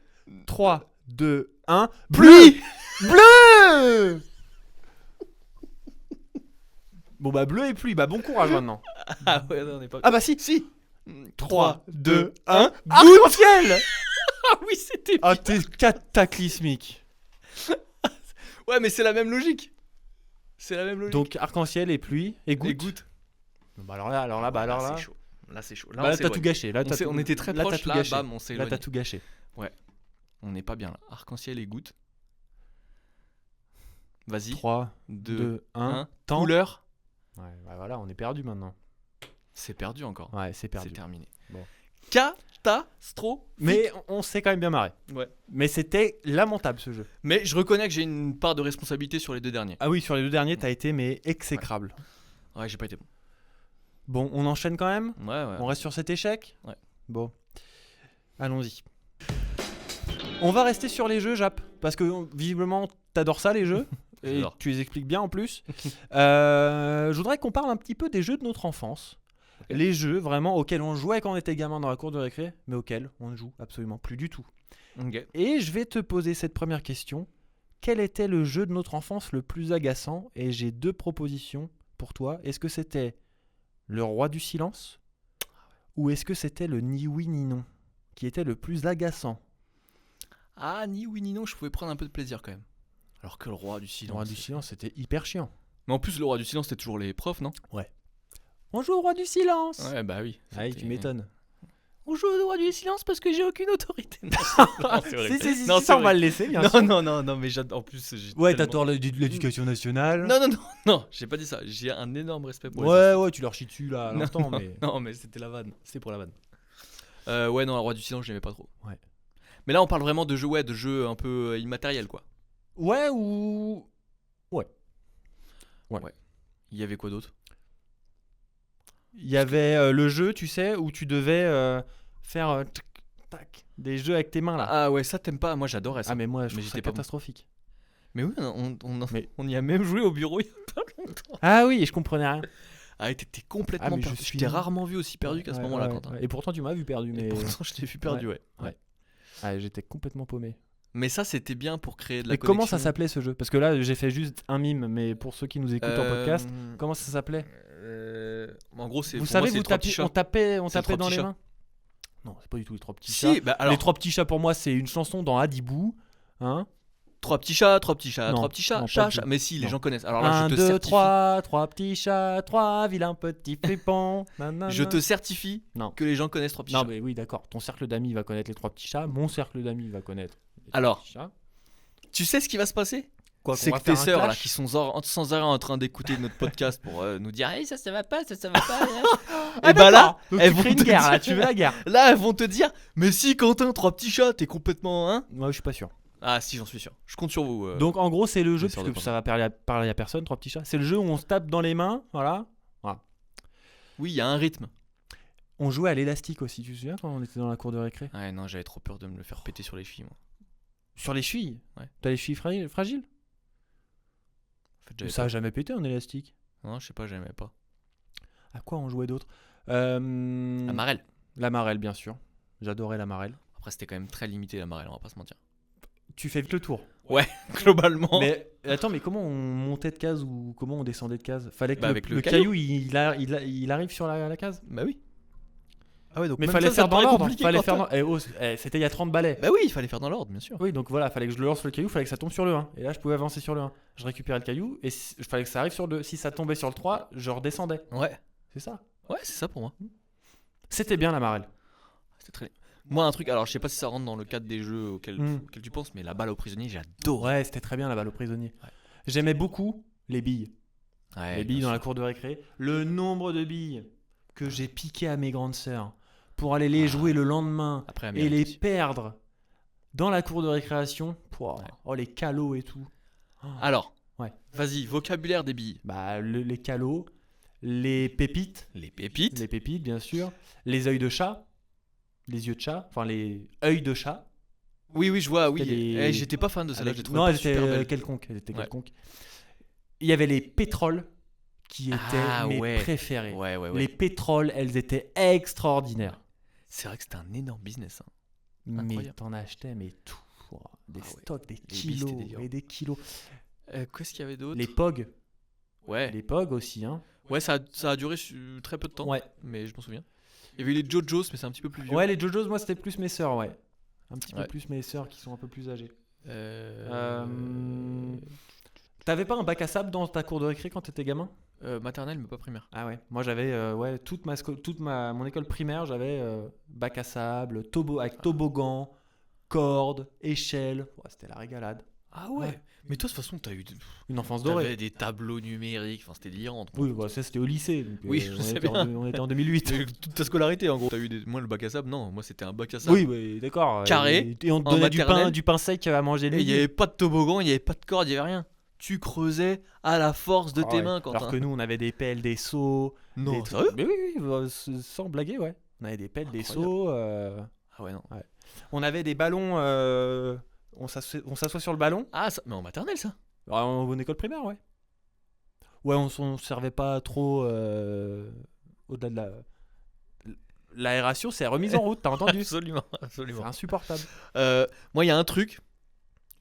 3, 2, 1. Pluie. Bleu. Bon bah bleu et pluie. Bah bon courage maintenant. Ah ouais, non, on est pas. Ah bah si. Si. 3, 2, 1. Boum. Arc-en-ciel. Ah oui, c'était. Ah t'es cataclysmique. Ouais, mais c'est la même logique. C'est la même logique. Donc arc-en-ciel et pluie et goutte. Et goutte. Bah, alors là. c'est chaud. Là, c'est chaud. Bah, là, on t'as s'éloigne. tout gâché. Là, On était très là, t'as proches, tout là, gâché. bam, on Là, s'éloigne. t'as tout gâché. On n'est pas bien là. Arc-en-ciel et goutte. Vas-y. 3, 2, 2, 1. 1. Temps. Couleur. Ouais, bah voilà, on est perdu maintenant. C'est perdu encore. Ouais, c'est perdu. C'est terminé. Bon. Catastrophe. Mais on s'est quand même bien marré. Ouais. Mais c'était lamentable ce jeu. Mais je reconnais que j'ai une part de responsabilité sur les 2 derniers. Ah oui, sur les 2 derniers, t'as été mais exécrable. Ouais, j'ai pas été bon. Bon, on enchaîne quand même. Ouais. On reste sur cet échec. Ouais. Bon, allons-y. On va rester sur les jeux, Jap, parce que visiblement t'adores ça les jeux. Et J'adore. tu les expliques bien en plus. Je voudrais qu'on parle un petit peu des jeux de notre enfance. Ok. Les jeux vraiment auxquels on jouait quand on était gamin dans la cour de récré, mais auxquels on ne joue absolument plus du tout. Ok. Et je vais te poser cette première question. Quel était le jeu de notre enfance le plus agaçant? Et j'ai 2 propositions pour toi. Est-ce que c'était le roi du silence? Ou est-ce que c'était le ni oui ni non qui était le plus agaçant? Ah, ni oui ni non, je pouvais prendre un peu de plaisir quand même. Alors que le roi du Le silence. roi du silence, c'était hyper chiant. Mais en plus, le roi du silence, c'était toujours les profs, non? On joue au roi du silence. Ouais, bah oui. Ouais, tu m'étonnes. On joue au roi du silence parce que j'ai aucune autorité. Non, c'est horrible. Si, Non, ça, on c'est va vrai. le laisser, bien sûr. Non, mais j'adore. En plus, j'ai Ouais, tellement- t'adores l'éducation nationale. Non, j'ai pas dit ça. J'ai un énorme respect pour les Ouais, tu leur chies dessus là à Non, l'instant, mais. Non, mais c'était la vanne. C'était pour la vanne. Ouais, non, le roi du silence, je l'aimais pas trop. Ouais. Mais là, on parle vraiment de jeux un peu immatériels, quoi. Ouais, ou. Il y avait quoi d'autre? Il y avait le jeu, tu sais, où tu devais faire tic, tac, des jeux avec tes mains là. Ah ouais, ça t'aimes pas? Moi, j'adorais ça. Ah, mais moi, je mais trouve ça j'étais pas bon. catastrophique. Mais oui, Mais- on y a même joué au bureau il y a pas longtemps. Ah oui, je comprenais rien. Ah, t'étais complètement mais je perdu. Je suis t'ai nul. rarement vu aussi perdu qu'à ce Ouais, moment-là, ouais, Quentin. ouais. Et pourtant, tu m'as vu perdu, Et mais. pourtant, je t'ai vu perdu, ouais. Ah, j'étais complètement paumé. Mais ça, c'était bien pour créer de la Mais comment ça connexion. s'appelait ce jeu? Parce que là, j'ai fait juste un mime, mais pour ceux qui nous écoutent en podcast, comment ça s'appelait? En gros, c'est Vous pour moi, savez, c'est vous les trois petits tapiez, on chats. tapait, C'est les trois dans petits les chats. mains. Non, c'est pas du tout les 3 petits chats. Si, bah alors, Les 3 petits chats pour moi, c'est une chanson dans Hadibou. Hein? 3 petits chats, 3 petits chats, Non, 3 petits chats, non, pas chat, du chat. tout. Mais si, les Non. gens connaissent. Alors là, 1, je te 2, certifie. 3 petits chats, 3 vilains petits fripons. Nanana. Je te certifie Non. que les gens connaissent 3 petits Non, chats. mais oui, d'accord. Ton cercle d'amis va connaître les 3 petits chats. Mon cercle d'amis va connaître les 3 Alors, petits chats. tu sais ce qui va se passer? Quoi, C'est qu'on que va tes faire un sœurs là clash qui sont sans arrêt en train d'écouter notre podcast pour nous dire hey, ça va pas, ça va pas. Ah, Et bah là, d'accord. Donc elles tu vont crées une te guerre, dire- là. Tu veux la guerre? Là, elles vont te dire mais si Quentin, 3 petits chats, t'es complètement hein? Moi, je suis pas sûr. Ah si, j'en suis sûr. Je compte sur vous. Donc, en gros, c'est le jeu, les sœurs parce de que ça va parler à personne, 3 petits chats. C'est le jeu où on se tape dans les mains. Voilà. Oui, il y a un rythme. On jouait à l'élastique aussi, tu te souviens quand on était dans la cour de récré? Ouais, non, j'avais trop peur de me le faire péter sur les chevilles, moi. Sur les chevilles? Ouais. T'as les chevilles fragiles? En fait, j'avais Ça a jamais pété en élastique. peur. Non, je sais pas, j'aimais pas. À quoi on jouait d'autre? La marelle. La marelle, bien sûr. J'adorais la marelle. Après, c'était quand même très limité la marelle, on va pas se mentir. Tu fais vite le tour. Globalement. Mais attends, mais comment on montait de case ou comment on descendait de case? Fallait que Bah, le, avec le le caillou. caillou il arrive sur la case. Bah oui. Ah ouais, donc Mais même fallait ça, faire te dans paraît l'ordre. compliqué, Fallait Quentin. faire c'était il y a 30 balais. Bah oui, il fallait faire dans l'ordre, bien sûr. Oui, donc voilà, fallait que je le lance sur le caillou, fallait que ça tombe sur le 1. Et là, je pouvais avancer sur le 1. Je récupérais le caillou et fallait que ça arrive sur le 2. Si ça tombait sur le 3, je redescendais. Ouais. C'est ça. Ouais, c'est ça pour moi. C'était bien la marelle. C'était très. Moi, un truc, alors je sais pas si ça rentre dans le cadre des jeux auxquels tu penses, mais la balle au prisonnier, j'adore. Ouais, c'était très bien la balle au prisonnier. Ouais. J'aimais beaucoup les billes. Ouais, Les billes bien dans la sûr. cour de récré. Le nombre de billes que j'ai piqué à mes grandes sœurs pour aller les jouer le lendemain Après, et Amérique les aussi. perdre dans la cour de récréation. Pouah. Ouais. Oh, les calots et tout. Oh. Alors, Ouais. vas-y, vocabulaire des billes. Bah, les calots, les pépites, Les pépites. les pépites bien sûr, les œils de chat, les yeux de chat, enfin les œils de chat. Oui, oui, je vois, oui. C'était les- Eh, j'étais pas fan de celle-là, Avec- j'ai trouvé non, pas elles étaient super belle. quelconques. Elles étaient Ouais. quelconques. Il y avait les pétroles qui étaient Ah, mes ouais. préférés. Ouais, ouais, ouais. Les pétroles, elles étaient extraordinaires. C'est vrai que c'était un énorme business. Hein. Mais Incroyable. t'en achetais, mais tout. Des Ah ouais. stocks, des billes, kilos c'était délirant. et des kilos. Qu'est-ce qu'il y avait d'autre? Les POG. Ouais. Les POG aussi, hein. Ouais, ça a duré très peu de temps. Ouais. Mais je m'en souviens. Il y avait eu les JoJo's, mais c'est un petit peu plus vieux. Ouais, les JoJo's, moi, c'était plus mes sœurs, ouais. Un petit peu Ouais. plus mes sœurs qui sont un peu plus âgées. T'avais pas un bac à sable dans ta cour de récré quand t'étais gamin? Maternelle, mais pas primaire. Ah ouais. Moi j'avais ouais mon école primaire, j'avais bac à sable, avec toboggan, corde, échelle. Ouais, c'était la régalade. Ah ouais. Ouais. Mais toi, de toute façon, Une enfance dorée. t'avais des tableaux numériques. Enfin, c'était délirant. Oui, bah, ça c'était au lycée. Donc, Oui, je sais bien. On était en 2008. Toute ta scolarité, en gros. Moi, le bac à sable, non. Moi, c'était un bac à sable. Oui, oui, d'accord. Carré, Et on te en donnait maternelle. du pain sec à manger le Et il n'y midi. avait pas de toboggan, il n'y avait pas de corde, il n'y avait rien. Tu creusais à la force de Ah tes ouais. mains, Quentin. Alors que nous, on avait des pelles, des seaux. Non, des trucs- sérieux? Mais oui, oui, sans blaguer, ouais. On avait des pelles, des Incroyable. seaux. Ah ouais, non. On avait des ballons. On s'assoit sur le ballon. Ah, mais en maternelle, ça? En école primaire, ouais. Ouais, on s'en servait pas trop au-delà de l'aération, c'est remise en route, t'as entendu? Absolument, C'est absolument. insupportable. Moi, il y a un truc,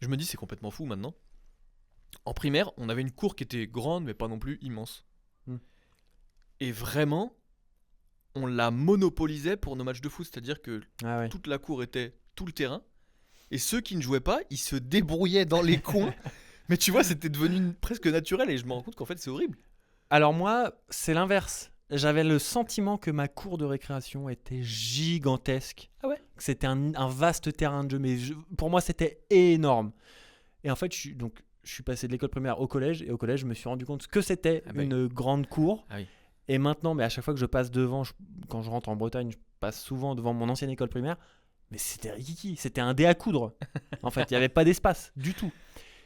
je me dis, c'est complètement fou maintenant. En primaire, on avait une cour qui était grande, mais pas non plus immense. Hmm. Et vraiment, on la monopolisait pour nos matchs de foot, c'est-à-dire que Ah ouais. toute la cour était tout le terrain. Et ceux qui ne jouaient pas, ils se débrouillaient dans les coins. Mais tu vois, c'était devenu presque naturel et je me rends compte qu'en fait, c'est horrible. Alors moi, c'est l'inverse. J'avais le sentiment que ma cour de récréation était gigantesque. Ah ouais? Que c'était un vaste terrain de jeu. Mais pour moi, c'était énorme. Et en fait, je suis passé de l'école primaire au collège. Et au collège, je me suis rendu compte que c'était Ah bah une grande cour. Ah oui. Et maintenant, mais à chaque fois que je passe devant, quand je rentre en Bretagne, je passe souvent devant mon ancienne école primaire. Mais c'était rikiki. C'était un dé à coudre. En fait, il n'y avait pas d'espace du tout.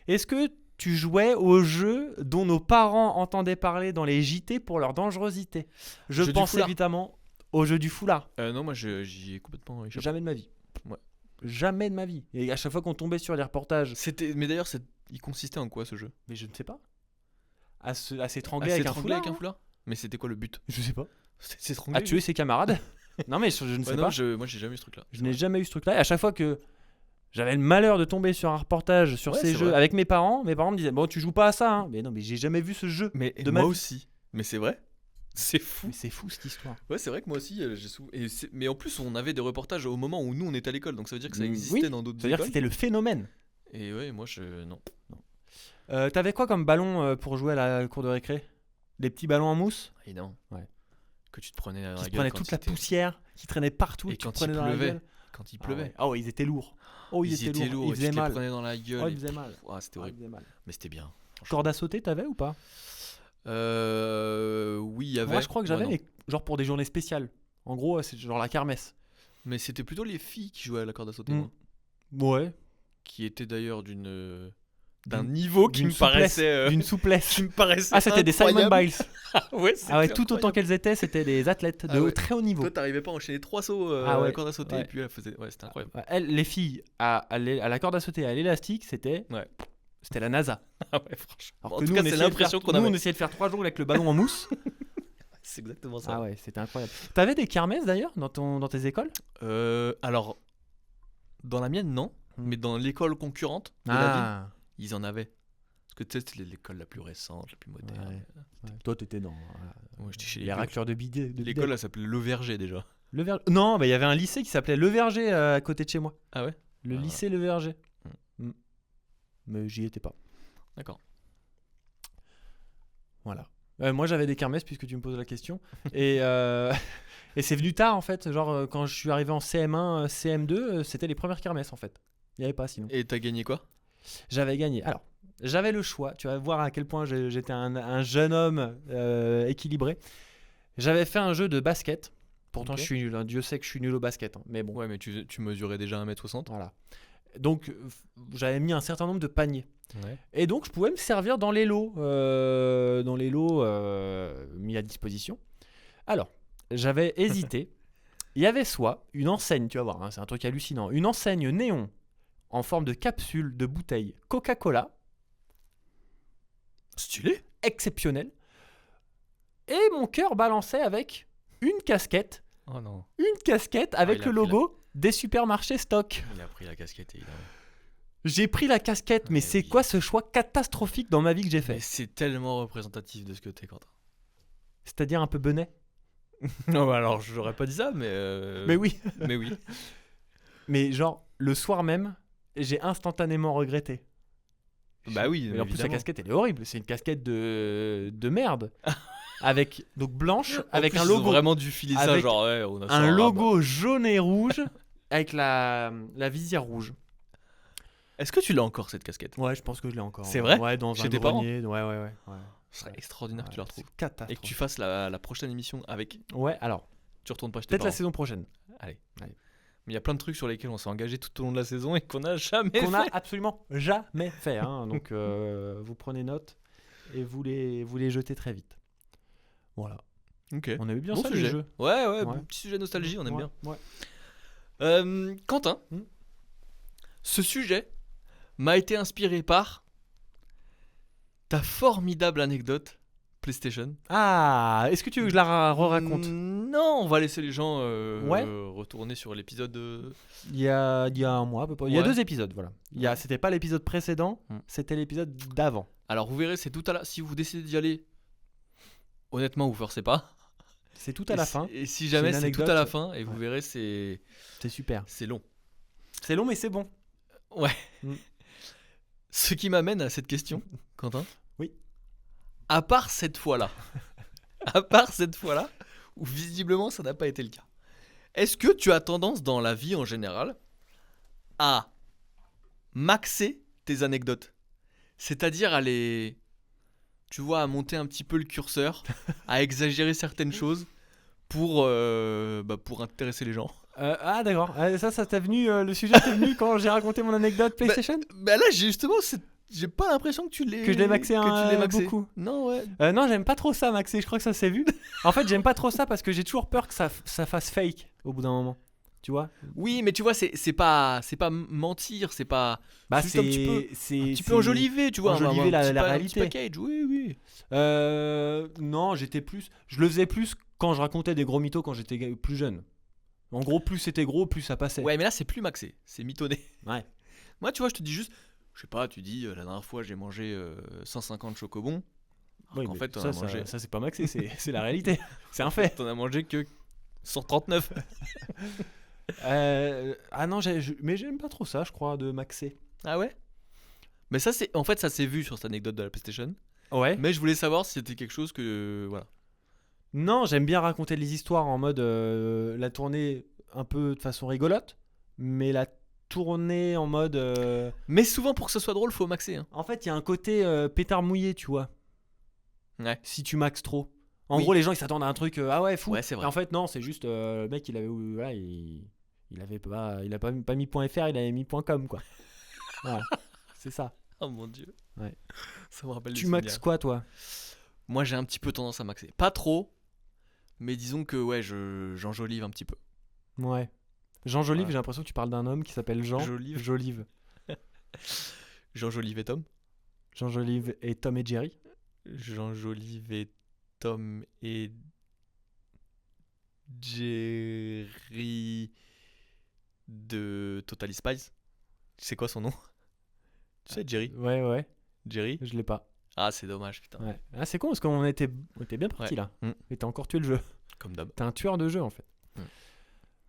Est-ce que tu jouais aux jeux dont nos parents entendaient parler dans les JT pour leur dangerosité? Je Jeu du pense foulard. évidemment au jeu du foulard. Non, moi, j'y ai complètement échappé. Jamais de ma vie. Ouais. Jamais de ma vie. Et à chaque fois qu'on tombait sur les reportages, Mais d'ailleurs, il consistait en quoi ce jeu? mais je ne sais pas, à s'étrangler Ah, avec un s'étrangler foulard. avec un foulard? Mais c'était quoi le but? Je sais pas. S'étrangler? À tuer ses camarades. Non mais je ne sais pas. Moi, j'ai jamais eu ce truc-là. Je n'ai jamais eu ce truc-là. Et à chaque fois que j'avais le malheur de tomber sur un reportage sur Ouais, ces c'est jeux vrai. avec mes parents me disaient bon, tu joues pas à ça, hein. Mais non, mais j'ai jamais vu ce jeu. Mais de ma moi vie. aussi. Mais c'est vrai. C'est fou. Mais c'est fou cette histoire. Ouais, c'est vrai que moi aussi, j'ai souvent. Mais en plus, on avait des reportages au moment où nous, on était à l'école. Donc ça veut dire que ça existait Oui. dans d'autres C'est-à-dire que écoles. c'était le phénomène. Et ouais, moi, non. T'avais quoi comme ballon pour jouer à la cour de récré? Des petits ballons en mousse Évidemment. Ouais. Que tu te prenais dans qui la te gueule prenaient quand toute la c'était- poussière qui traînait partout Et tu te quand prenais il dans la pleuvait. gueule. Quand il Ah pleuvait. ouais. Oh, ils étaient lourds. Oh, ils étaient lourds. Ils et tu faisaient te les mal. prenais dans la gueule. Oh, et ils faisaient mal. Ah, c'était Oh, ils horrible. faisaient mal. Mais c'était bien. Corde à sauter, t'avais ou pas? Oui, il y avait. Moi, je crois que j'avais, Moi, non. mais genre pour des journées spéciales. En gros, c'est genre la kermesse. Mais c'était plutôt les filles qui jouaient à la corde à sauter, Mm. moi. Ouais. Qui étaient d'ailleurs d'un D'une- niveau qui d'une me souplesse, paraissait. D'une souplesse. Qui me paraissait. Ah, c'était des Simon incroyable. Biles. Ouais, Ah ouais, c'était tout autant incroyable. qu'elles étaient, c'était des athlètes de Ah ouais. très haut niveau. Toi, t'arrivais pas à enchaîner 3 sauts Ah à ouais. la corde à sauter Ouais. et puis elle faisait. Ouais, c'était incroyable. Ouais, les filles à la corde à sauter, à l'élastique, c'était Ouais. c'était la NASA. Ah ouais, franchement. Alors En que tout nous, cas, on c'est essayait de l'impression faire- qu'on nous, avait. on essayait de faire 3 jours avec le ballon en mousse. C'est exactement ça. Ah ouais, c'était incroyable. T'avais des kermesses d'ailleurs dans tes écoles? Alors, dans la mienne, non. Mais dans l'école concurrente de la ville, ils en avaient. Parce que tu sais, c'était l'école la plus récente, la plus moderne. Ouais. Toi, t'étais dans Moi, j'étais chez les raclures de bidet. L'école, elle s'appelait Le Verger déjà. Non, bah il y avait un lycée qui s'appelait Le Verger à côté de chez moi. Ah ouais? Le Ah, lycée Le Verger. Mais j'y étais pas. D'accord. Voilà. Moi, j'avais des kermesses puisque tu me poses la question. Et et c'est venu tard en fait. Genre quand je suis arrivé en CM1, CM2, c'était les premières kermesses en fait. Il n'y avait pas sinon. Et t'as gagné quoi? J'avais gagné. Alors, j'avais le choix. Tu vas voir à quel point j'étais un jeune homme équilibré. J'avais fait un jeu de basket. Pourtant, Ok. je suis nul. hein. Dieu sait que je suis nul au basket. hein. Mais bon, Ouais, mais tu mesurais déjà 1m60. voilà. Donc, j'avais mis un certain nombre de paniers. Ouais. Et donc, je pouvais me servir dans les lots, mis à disposition. Alors, j'avais hésité. Il y avait soit une enseigne, tu vas voir, hein, c'est un truc hallucinant, une enseigne néon en forme de capsule de bouteille Coca-Cola, Stylé. exceptionnelle, et mon cœur balançait avec une casquette Oh non. avec il a le pris logo des supermarchés stock. Il a pris la casquette évidemment. J'ai pris la casquette, mais Mais c'est oui. quoi ce choix catastrophique dans ma vie que j'ai Mais fait? c'est tellement représentatif de ce que t'es, Quentin. C'est-à-dire un peu benet. Non, bah alors j'aurais pas dit ça, mais. Mais oui. Mais oui. Mais genre, le soir même, j'ai instantanément regretté. Bah oui, Mais en plus, sa évidemment. casquette, elle est horrible. C'est une casquette de merde. Avec, donc blanche, En avec plus, un ils ont logo. vraiment dû filer ça, Avec genre, ouais, on a ça Un en rab. logo jaune et rouge, avec la visière rouge. Est-ce que tu l'as encore cette casquette? Ouais, je pense que je l'ai encore. C'est vrai? Ouais, dans Chez un tes parents? grenier. Ouais. Ce serait extraordinaire que tu la retrouves. C'est catastrophe. Et que tu fasses la prochaine émission avec. Ouais, alors, Tu retournes pas chez tes peut-être la parents. saison prochaine. Allez. Allez. Mais il y a plein de trucs sur lesquels on s'est engagé tout au long de la saison et qu'on n'a jamais Qu'on n'a fait. absolument jamais fait. Hein. Donc, vous prenez note et vous les jetez très vite. Voilà. Ok. On aime bien Bon ça, sujet. les jeux. Ouais, Ouais. petit sujet nostalgie, on aime Ouais, bien. ouais. Quentin, Hmm. ce sujet m'a été inspiré par ta formidable anecdote PlayStation. Ah, est-ce que tu veux que je la raconte Non, on va laisser les gens Ouais. retourner sur l'épisode. il y a un mois à peu près. Il y a Ouais. 2 épisodes, voilà. C'était pas l'épisode précédent, Hmm. c'était l'épisode d'avant. Alors vous verrez, c'est tout à la. Si vous décidez d'y aller, honnêtement, vous forcez pas. C'est tout à la fin. Et si jamais une c'est tout anecdote. à la fin, et vous Ouais. verrez, c'est super. long. C'est long, mais c'est bon. Ce qui m'amène à cette question, Quentin. Oui. À part cette fois-là, où visiblement ça n'a pas été le cas, est-ce que tu as tendance dans la vie en général à maxer tes anecdotes? C'est-à-dire à les. Tu vois, à monter un petit peu le curseur, à exagérer certaines choses pour intéresser les gens. Ah d'accord. Ça t'est venu, le sujet t'est venu quand j'ai raconté mon anecdote PlayStation Bah là, j'ai pas l'impression que tu l'aies. Que je l'ai maxé beaucoup. Non, ouais. Non, j'aime pas trop ça, Maxé. Je crois que ça s'est vu. En fait, j'aime pas trop ça parce que j'ai toujours peur que ça fasse fake au bout d'un moment. Tu vois Oui, mais tu vois, c'est pas mentir, c'est pas. Bah, juste un petit c'est peu enjoliver, tu vois. enjoliver la un petit réalité. package, oui. Non, je le faisais plus quand je racontais des gros mythos quand j'étais plus jeune. En gros, plus c'était gros, plus ça passait. Ouais, mais là, c'est plus maxé, c'est mitonné. Ouais. Moi, tu vois, je te dis juste, je sais pas, tu dis, la dernière fois, j'ai mangé 150 chocobons. Oui, En mais fait, t'en ça, as mangé. ça c'est pas Maxé, c'est la réalité. C'est un fait. T'en as mangé que 139. Ah non, mais j'aime pas trop ça, je crois, de Maxé. Ah ouais? Mais ça, en fait, ça s'est vu sur cette anecdote de la PlayStation. Ouais. Mais je voulais savoir si c'était quelque chose que. Voilà. Non, j'aime bien raconter les histoires en mode la tournée un peu de façon rigolote, mais la tournée en mode. Mais souvent, pour que ce soit drôle, faut maxer. Hein. En fait, il y a un côté pétard mouillé, tu vois. Ouais. Si tu maxes trop. En Oui. gros, les gens ils s'attendent à un truc ah ouais fou. Ouais, c'est vrai. Et en fait, non, c'est juste le mec il avait voilà, il avait pas mis .fr, il avait mis .com quoi. Voilà, c'est ça. Oh mon dieu. Ouais. Ça me rappelle des Tu maxes souvenirs. quoi toi? Moi, j'ai un petit peu tendance à maxer. Pas trop, mais disons que ouais, j'enjolive un petit peu. Ouais. Jean Jolive, Voilà. j'ai l'impression que tu parles d'un homme qui s'appelle Jean Jolive. Jolive. J'enjolive et Tom. Jean Jolive et Tom et Jerry. J'enjolive et Tom et Jerry de Totally Spies. C'est quoi son nom? Tu sais, Jerry? Ouais, Jerry? je l'ai pas. Ah, c'est dommage, putain. Ouais. Ah, c'est con parce qu'on était bien parti Ouais. là. Mm. Et t'as encore tué le jeu. Comme d'hab. T'es un tueur de jeu en fait. Mm.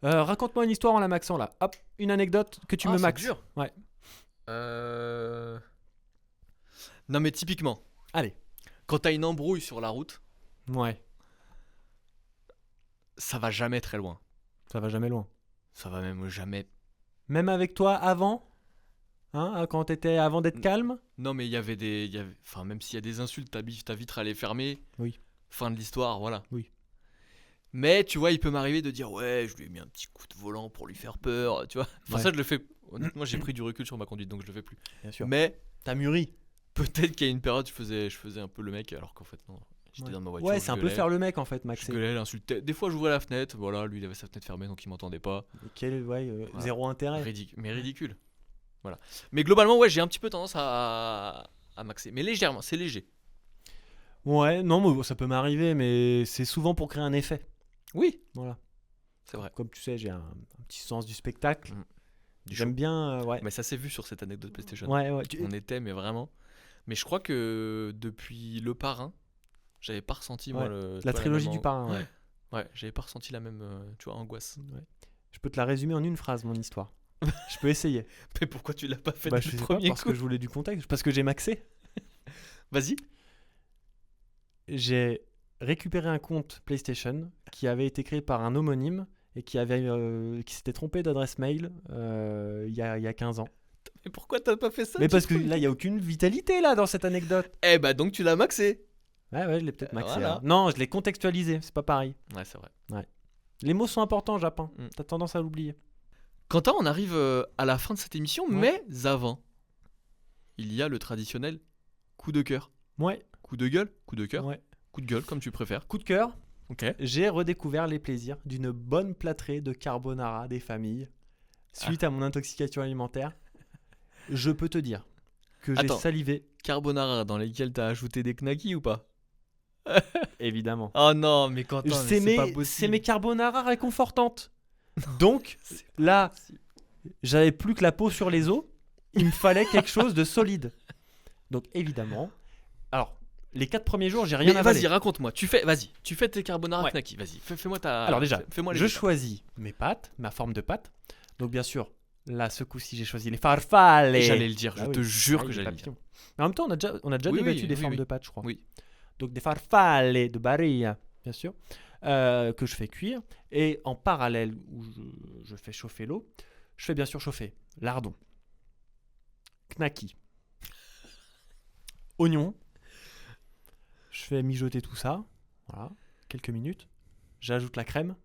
Raconte-moi une histoire en la maxant là. Hop, une anecdote que tu me c'est maxes. dur. Ouais. Non, mais typiquement, Allez. quand t'as une embrouille sur la route, Ouais. ça va jamais très loin. Ça va jamais loin. Ça va même jamais. Même avec toi avant, hein, quand t'étais avant d'être calme. Non, mais il y avait. Enfin, même s'il y a des insultes, ta vitre elle est fermée. Oui. Fin de l'histoire, voilà. Oui. Mais tu vois, il peut m'arriver de dire ouais, je lui ai mis un petit coup de volant pour lui faire peur, tu vois. Enfin, Ouais. ça, je le fais. Honnêtement, j'ai pris du recul sur ma conduite, donc je le fais plus. Bien sûr. Mais T'as mûri. peut-être qu'il y a une période, je faisais un peu le mec, alors qu'en fait, non. J'étais Ouais. dans ma voiture. Ouais, je c'est un peu gueulais. faire le mec en fait, Je Maxé. gueulais, l'insultais. Des fois, j'ouvrais la fenêtre. Voilà, lui, il avait sa fenêtre fermée, donc il m'entendait pas. Quel, ouais, Voilà. zéro intérêt. Mais ridicule. Voilà. Mais globalement, ouais, j'ai un petit peu tendance à maxer. Mais légèrement, c'est léger. Ouais, non, mais bon, ça peut m'arriver, mais c'est souvent pour créer un effet. Oui, Voilà. c'est vrai. Comme tu sais, j'ai un petit sens du spectacle. Du J'aime show. bien, ouais. Mais ça s'est vu sur cette anecdote PlayStation. Ouais. On était, mais vraiment. Mais je crois que depuis Le Parrain, j'avais pas ressenti moi Ouais. le. La tu vois, trilogie même du parrain, ouais. Ouais, j'avais pas ressenti la même, tu vois, angoisse. Ouais. Je peux te la résumer en une phrase, mon histoire. Je peux essayer. Mais pourquoi tu l'as pas fait Bah, dès je le sais pas, premier parce coup? que je voulais du contexte. Parce que j'ai maxé. Vas-y. J'ai récupéré un compte PlayStation qui avait été créé par un homonyme et qui s'était trompé d'adresse mail il y a 15 ans. Mais pourquoi t'as pas fait ça? Mais tu parce que trouves là, il n'y a aucune vitalité là dans cette anecdote. Eh bah donc tu l'as maxé. Ouais, je l'ai peut-être maxé. Voilà. alors. Non, je l'ai contextualisé, c'est pas pareil. Ouais, c'est vrai. Les mots sont importants, Japin. Mm. T'as tendance à l'oublier. Quentin, on arrive à la fin de cette émission, Ouais. mais avant, il y a le traditionnel coup de cœur. Ouais, Coup de gueule, coup de cœur, ouais. coup de gueule, comme tu préfères. Coup de cœur, Ok. j'ai redécouvert les plaisirs d'une bonne plâtrée de carbonara des familles suite à mon intoxication alimentaire. Je peux te dire que j'ai Attends. salivé, Carbonara dans lesquels t'as ajouté des knackis ou pas? évidemment. Oh non, mais Quentin, mais C'est c'est pas mes, possible. c'est mes carbonara réconfortantes. Donc, là, j'avais plus que la peau sur les os. Il me fallait quelque chose de solide. Donc, évidemment. Alors, les 4 premiers jours, j'ai rien Mais avalé. vas-y, raconte-moi. Tu fais tes carbonara Ouais. knackis. Vas-y, fais-moi ta. Alors déjà, fais-moi les je étapes. choisis mes pâtes, ma forme de pâte. Donc, bien sûr, là, ce coup-ci, j'ai choisi les farfalle. J'allais le dire, Ah je oui. te jure Ah, que il est j'allais le dire. papillon. Mais en même temps, on a déjà Oui, débattu oui, des oui, formes oui. de pâtes, je crois. Oui. Donc des farfalle de Barilla, bien sûr, que je fais cuire. Et en parallèle, où je fais chauffer l'eau, je fais bien sûr chauffer lardon, knacky, oignon. Je fais mijoter tout ça, voilà, quelques minutes. J'ajoute la crème.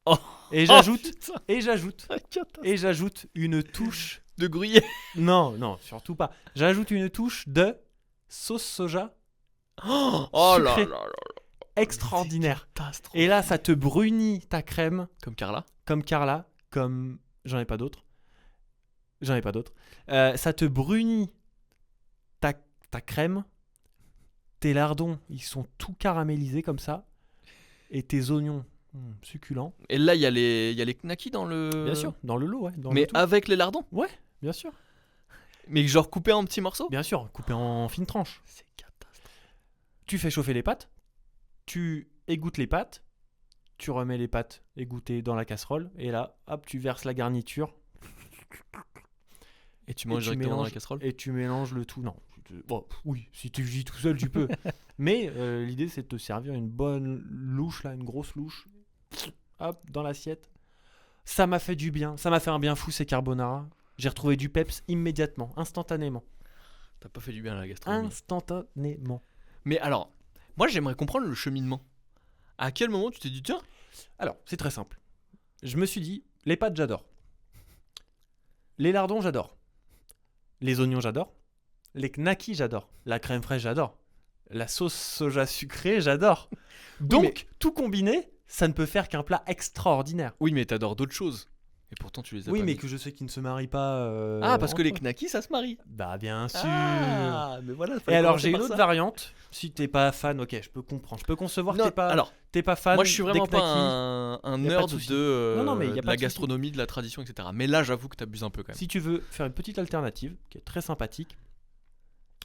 Oh. Et j'ajoute, putain, et j'ajoute, catastrophe. et j'ajoute une touche. De gruyère. Non, surtout pas. J'ajoute une touche de sauce soja Oh là là Sucré. là là. extraordinaire. Catastrophe. Et là, ça te brunit ta crème. Comme Carla. Comme Carla, comme... J'en ai pas d'autres. Ça te brunit ta crème. Tes lardons, ils sont tout caramélisés comme ça. Et tes oignons, succulents. Et là, il y a les knackis dans le. Bien sûr, dans le lot, ouais. Dans Mais le tout. avec les lardons. Bien sûr. Mais genre coupés en petits morceaux. Bien sûr, coupé en fines tranches. C'est catastrophe. Tu fais chauffer les pâtes. Tu égouttes les pâtes. Tu remets les pâtes égouttées dans la casserole. Et là, hop, tu verses la garniture. Et tu manges tu directement dans la mélanges- casserole. Et tu mélanges le tout. Non. Bon, oui, si tu vis tout seul, tu peux. Mais l'idée, c'est de te servir une bonne louche, là, une grosse louche. Hop, dans l'assiette. Ça m'a fait du bien. Ça m'a fait un bien fou, ces carbonara. J'ai retrouvé du peps immédiatement, instantanément. T'as pas fait du bien à la gastronomie. Instantanément. Mais alors, moi j'aimerais comprendre le cheminement. À quel moment tu t'es dit tiens, Alors, c'est très simple. Je me suis dit, les pâtes, j'adore. Les lardons, j'adore. Les oignons, j'adore. Les knackis, j'adore. La crème fraîche, j'adore. La sauce soja sucrée, j'adore. Donc, mais- tout combiné, ça ne peut faire qu'un plat extraordinaire. oui mais t'adores d'autres choses. Et pourtant tu les as Oui, pas mais mis. que je sais qu'ils ne se marient pas. Ah parce que entre les eux. knackis ça se marie. Bah, bien sûr. Ah mais voilà. Et alors, j'ai une autre variante. Si t'es pas fan, ok, je peux comprendre. Je peux concevoir que Non, t'es alors pas fan. moi je suis des vraiment pas knackis. un Y a pas de nerd souci. de, Non, mais y a de pas la de souci. gastronomie, de la tradition, etc. Mais là j'avoue que t'abuses un peu quand même. Si tu veux faire une petite alternative qui est très sympathique,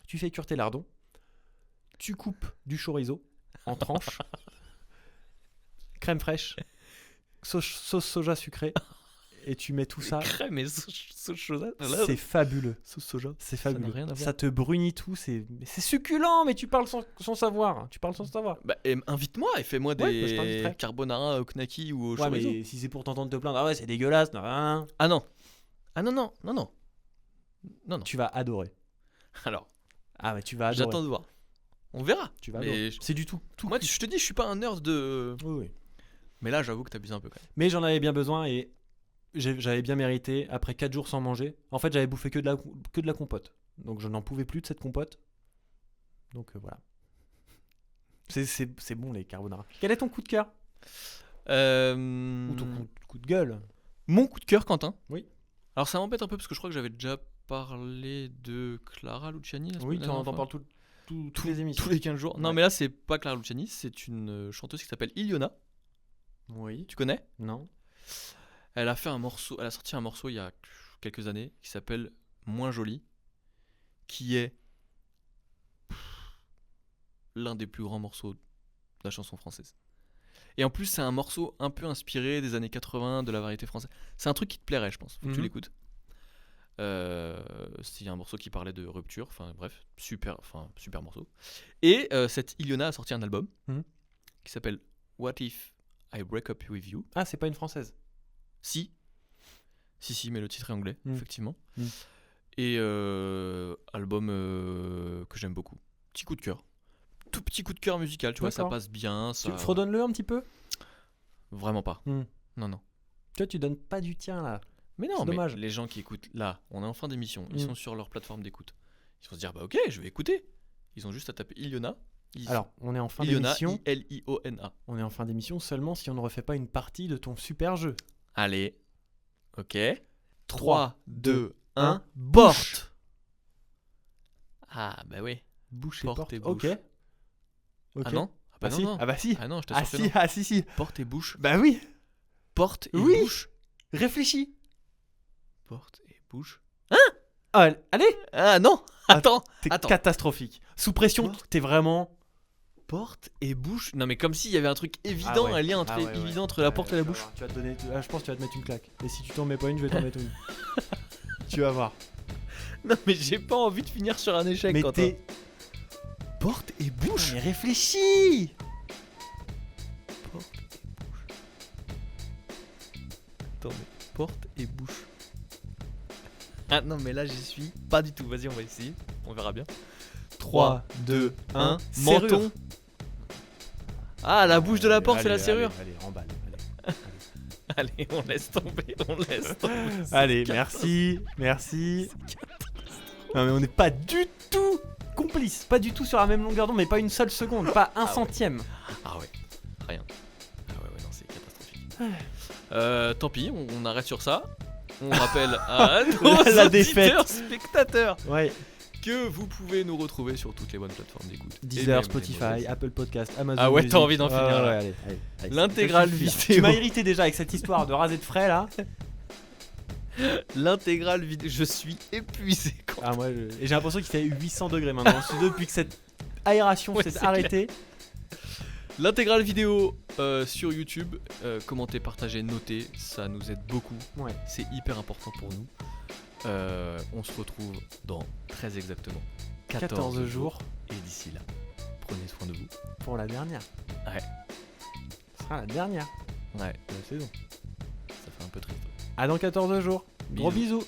tu fais cuire tes lardons, tu coupes du chorizo en tranches, crème fraîche, sauce soja sucrée, et tu mets tout ça. Crème et sauce soja. C'est fabuleux. Sauce soja. C'est Ça n'a fabuleux. rien à voir. Ça te brunit tout. Mais c'est succulent, mais tu parles sans savoir. Tu parles sans savoir. Bah, invite-moi et fais-moi Ouais, bah, je des t'inviterai. carbonara au knacki ou au Ouais, chorizo. mais si c'est pour t'entendre te plaindre, ah ouais, c'est dégueulasse. Non, Ah non. Ah non. Non. tu vas adorer. Alors, Ah, mais tu vas adorer. j'attends de voir. On verra. Tu vas Mais adorer. C'est du tout. Moi, je te dis, je suis pas un nerd de. Oui, oui. Mais là, j'avoue que t'abuses un peu quand même. Mais j'en avais bien besoin et j'avais bien mérité. Après 4 jours sans manger, en fait, j'avais bouffé que de la compote. Donc je n'en pouvais plus de cette compote. Donc voilà. C'est bon les carbonara. Quel est ton coup de cœur Ou ton coup de gueule Mon coup de cœur, Quentin. Oui. Alors, ça m'embête un peu parce que je crois que j'avais déjà parlé de Clara Luciani. Oui, tu en parles toutes les émissions. tous les 15 jours. Non, Ouais. mais là, c'est pas Clara Luciani, c'est une chanteuse qui s'appelle Iliona. Oui. Tu connais? Non. Elle a sorti un morceau il y a quelques années qui s'appelle Moins Jolie, qui est l'un des plus grands morceaux de la chanson française. Et en plus, c'est un morceau un peu inspiré des années 80, de la variété française. C'est un truc qui te plairait, je pense. Faut que tu Mhm. l'écoutes. C'est un morceau qui parlait de rupture. Enfin bref, super morceau. Et cette Iliona a sorti un album qui s'appelle What If I Break Up With You. Ah, c'est pas une française. Si, mais le titre est anglais, effectivement. Et album que j'aime beaucoup. Petit coup de cœur. Tout petit coup de cœur musical, tu vois, ça passe bien. Ça... Fredonne-le un petit peu. Vraiment pas. Non. Tu vois, tu donnes pas du tien là. Mais non, c'est dommage. Les gens qui écoutent, là, on est en fin d'émission, ils sont sur leur plateforme d'écoute. Ils vont se dire, bah ok, je vais écouter. Ils ont juste à taper Iliona. Alors, on est en fin Iliona, d'émission. I-L-I-O-N-A. On est en fin d'émission seulement si on ne refait pas une partie de ton super jeu. Allez, ok. 3, 2, 1, Bouche. porte. Ah, bah oui. Bouche et Porte porte. et bouche. Ok. Ah non Ah si. non. Ah bah si. Ah non, je Ah t'assure si, que non. ah si. Porte et bouche. Bah oui. Porte et Oui. bouche. Réfléchis. Porte et bouche. Ah, allez. Ah non. Attends. T'es catastrophique. Sous pression, t'es vraiment... Porte et bouche. Non mais comme s'il y avait un truc évident, un lien évident entre la porte et la bouche. Tu vas te donner... je pense que tu vas te mettre une claque. Et si tu t'en mets pas une, je vais t'en mettre une. Tu vas voir. Non mais j'ai pas envie de finir sur un échec. Mais quand t'es... Porte et bouche. Mais réfléchis. Porte et bouche. Attends, mais porte et bouche. Ah non mais là j'y suis pas du tout. Vas-y, on va essayer. On verra bien. 3, 2, 1. Menton. Ah, la bouche de la porte, c'est la serrure. Allez, remballe. Allez, on laisse tomber. Allez, merci. Non mais on n'est pas du tout complices, pas du tout sur la même longueur d'onde, mais pas une seule seconde, pas un centième. Ah ouais, rien. Ah ouais, non, c'est catastrophique. Tant pis, on arrête sur ça. On rappelle à nos La défaite. auditeurs, spectateurs, Ouais. que vous pouvez nous retrouver sur toutes les bonnes plateformes d'écoute. Et Deezer, même Spotify, les mauvaises. Apple Podcast, Amazon Ah ouais, Music. t'as envie d'en finir, là. Allez. L'intégrale Ça suffit. vidéo. Tu m'as irrité déjà avec cette histoire de raser de frais là. L'intégrale vidéo. Je suis épuisé quand Ah moi, et j'ai l'impression qu'il fait 800 degrés maintenant. Depuis que cette aération Ouais, s'est c'est arrêtée. L'intégrale vidéo sur YouTube, commentez, partagez, notez, ça nous aide beaucoup. Ouais. C'est hyper important pour nous. On se retrouve dans très exactement 14 jours Et d'ici là, prenez soin de vous. pour la dernière. Ouais. Ce sera la dernière Ouais, de la saison. ça fait un peu triste. À dans 14 jours. Gros Bisous. bisous.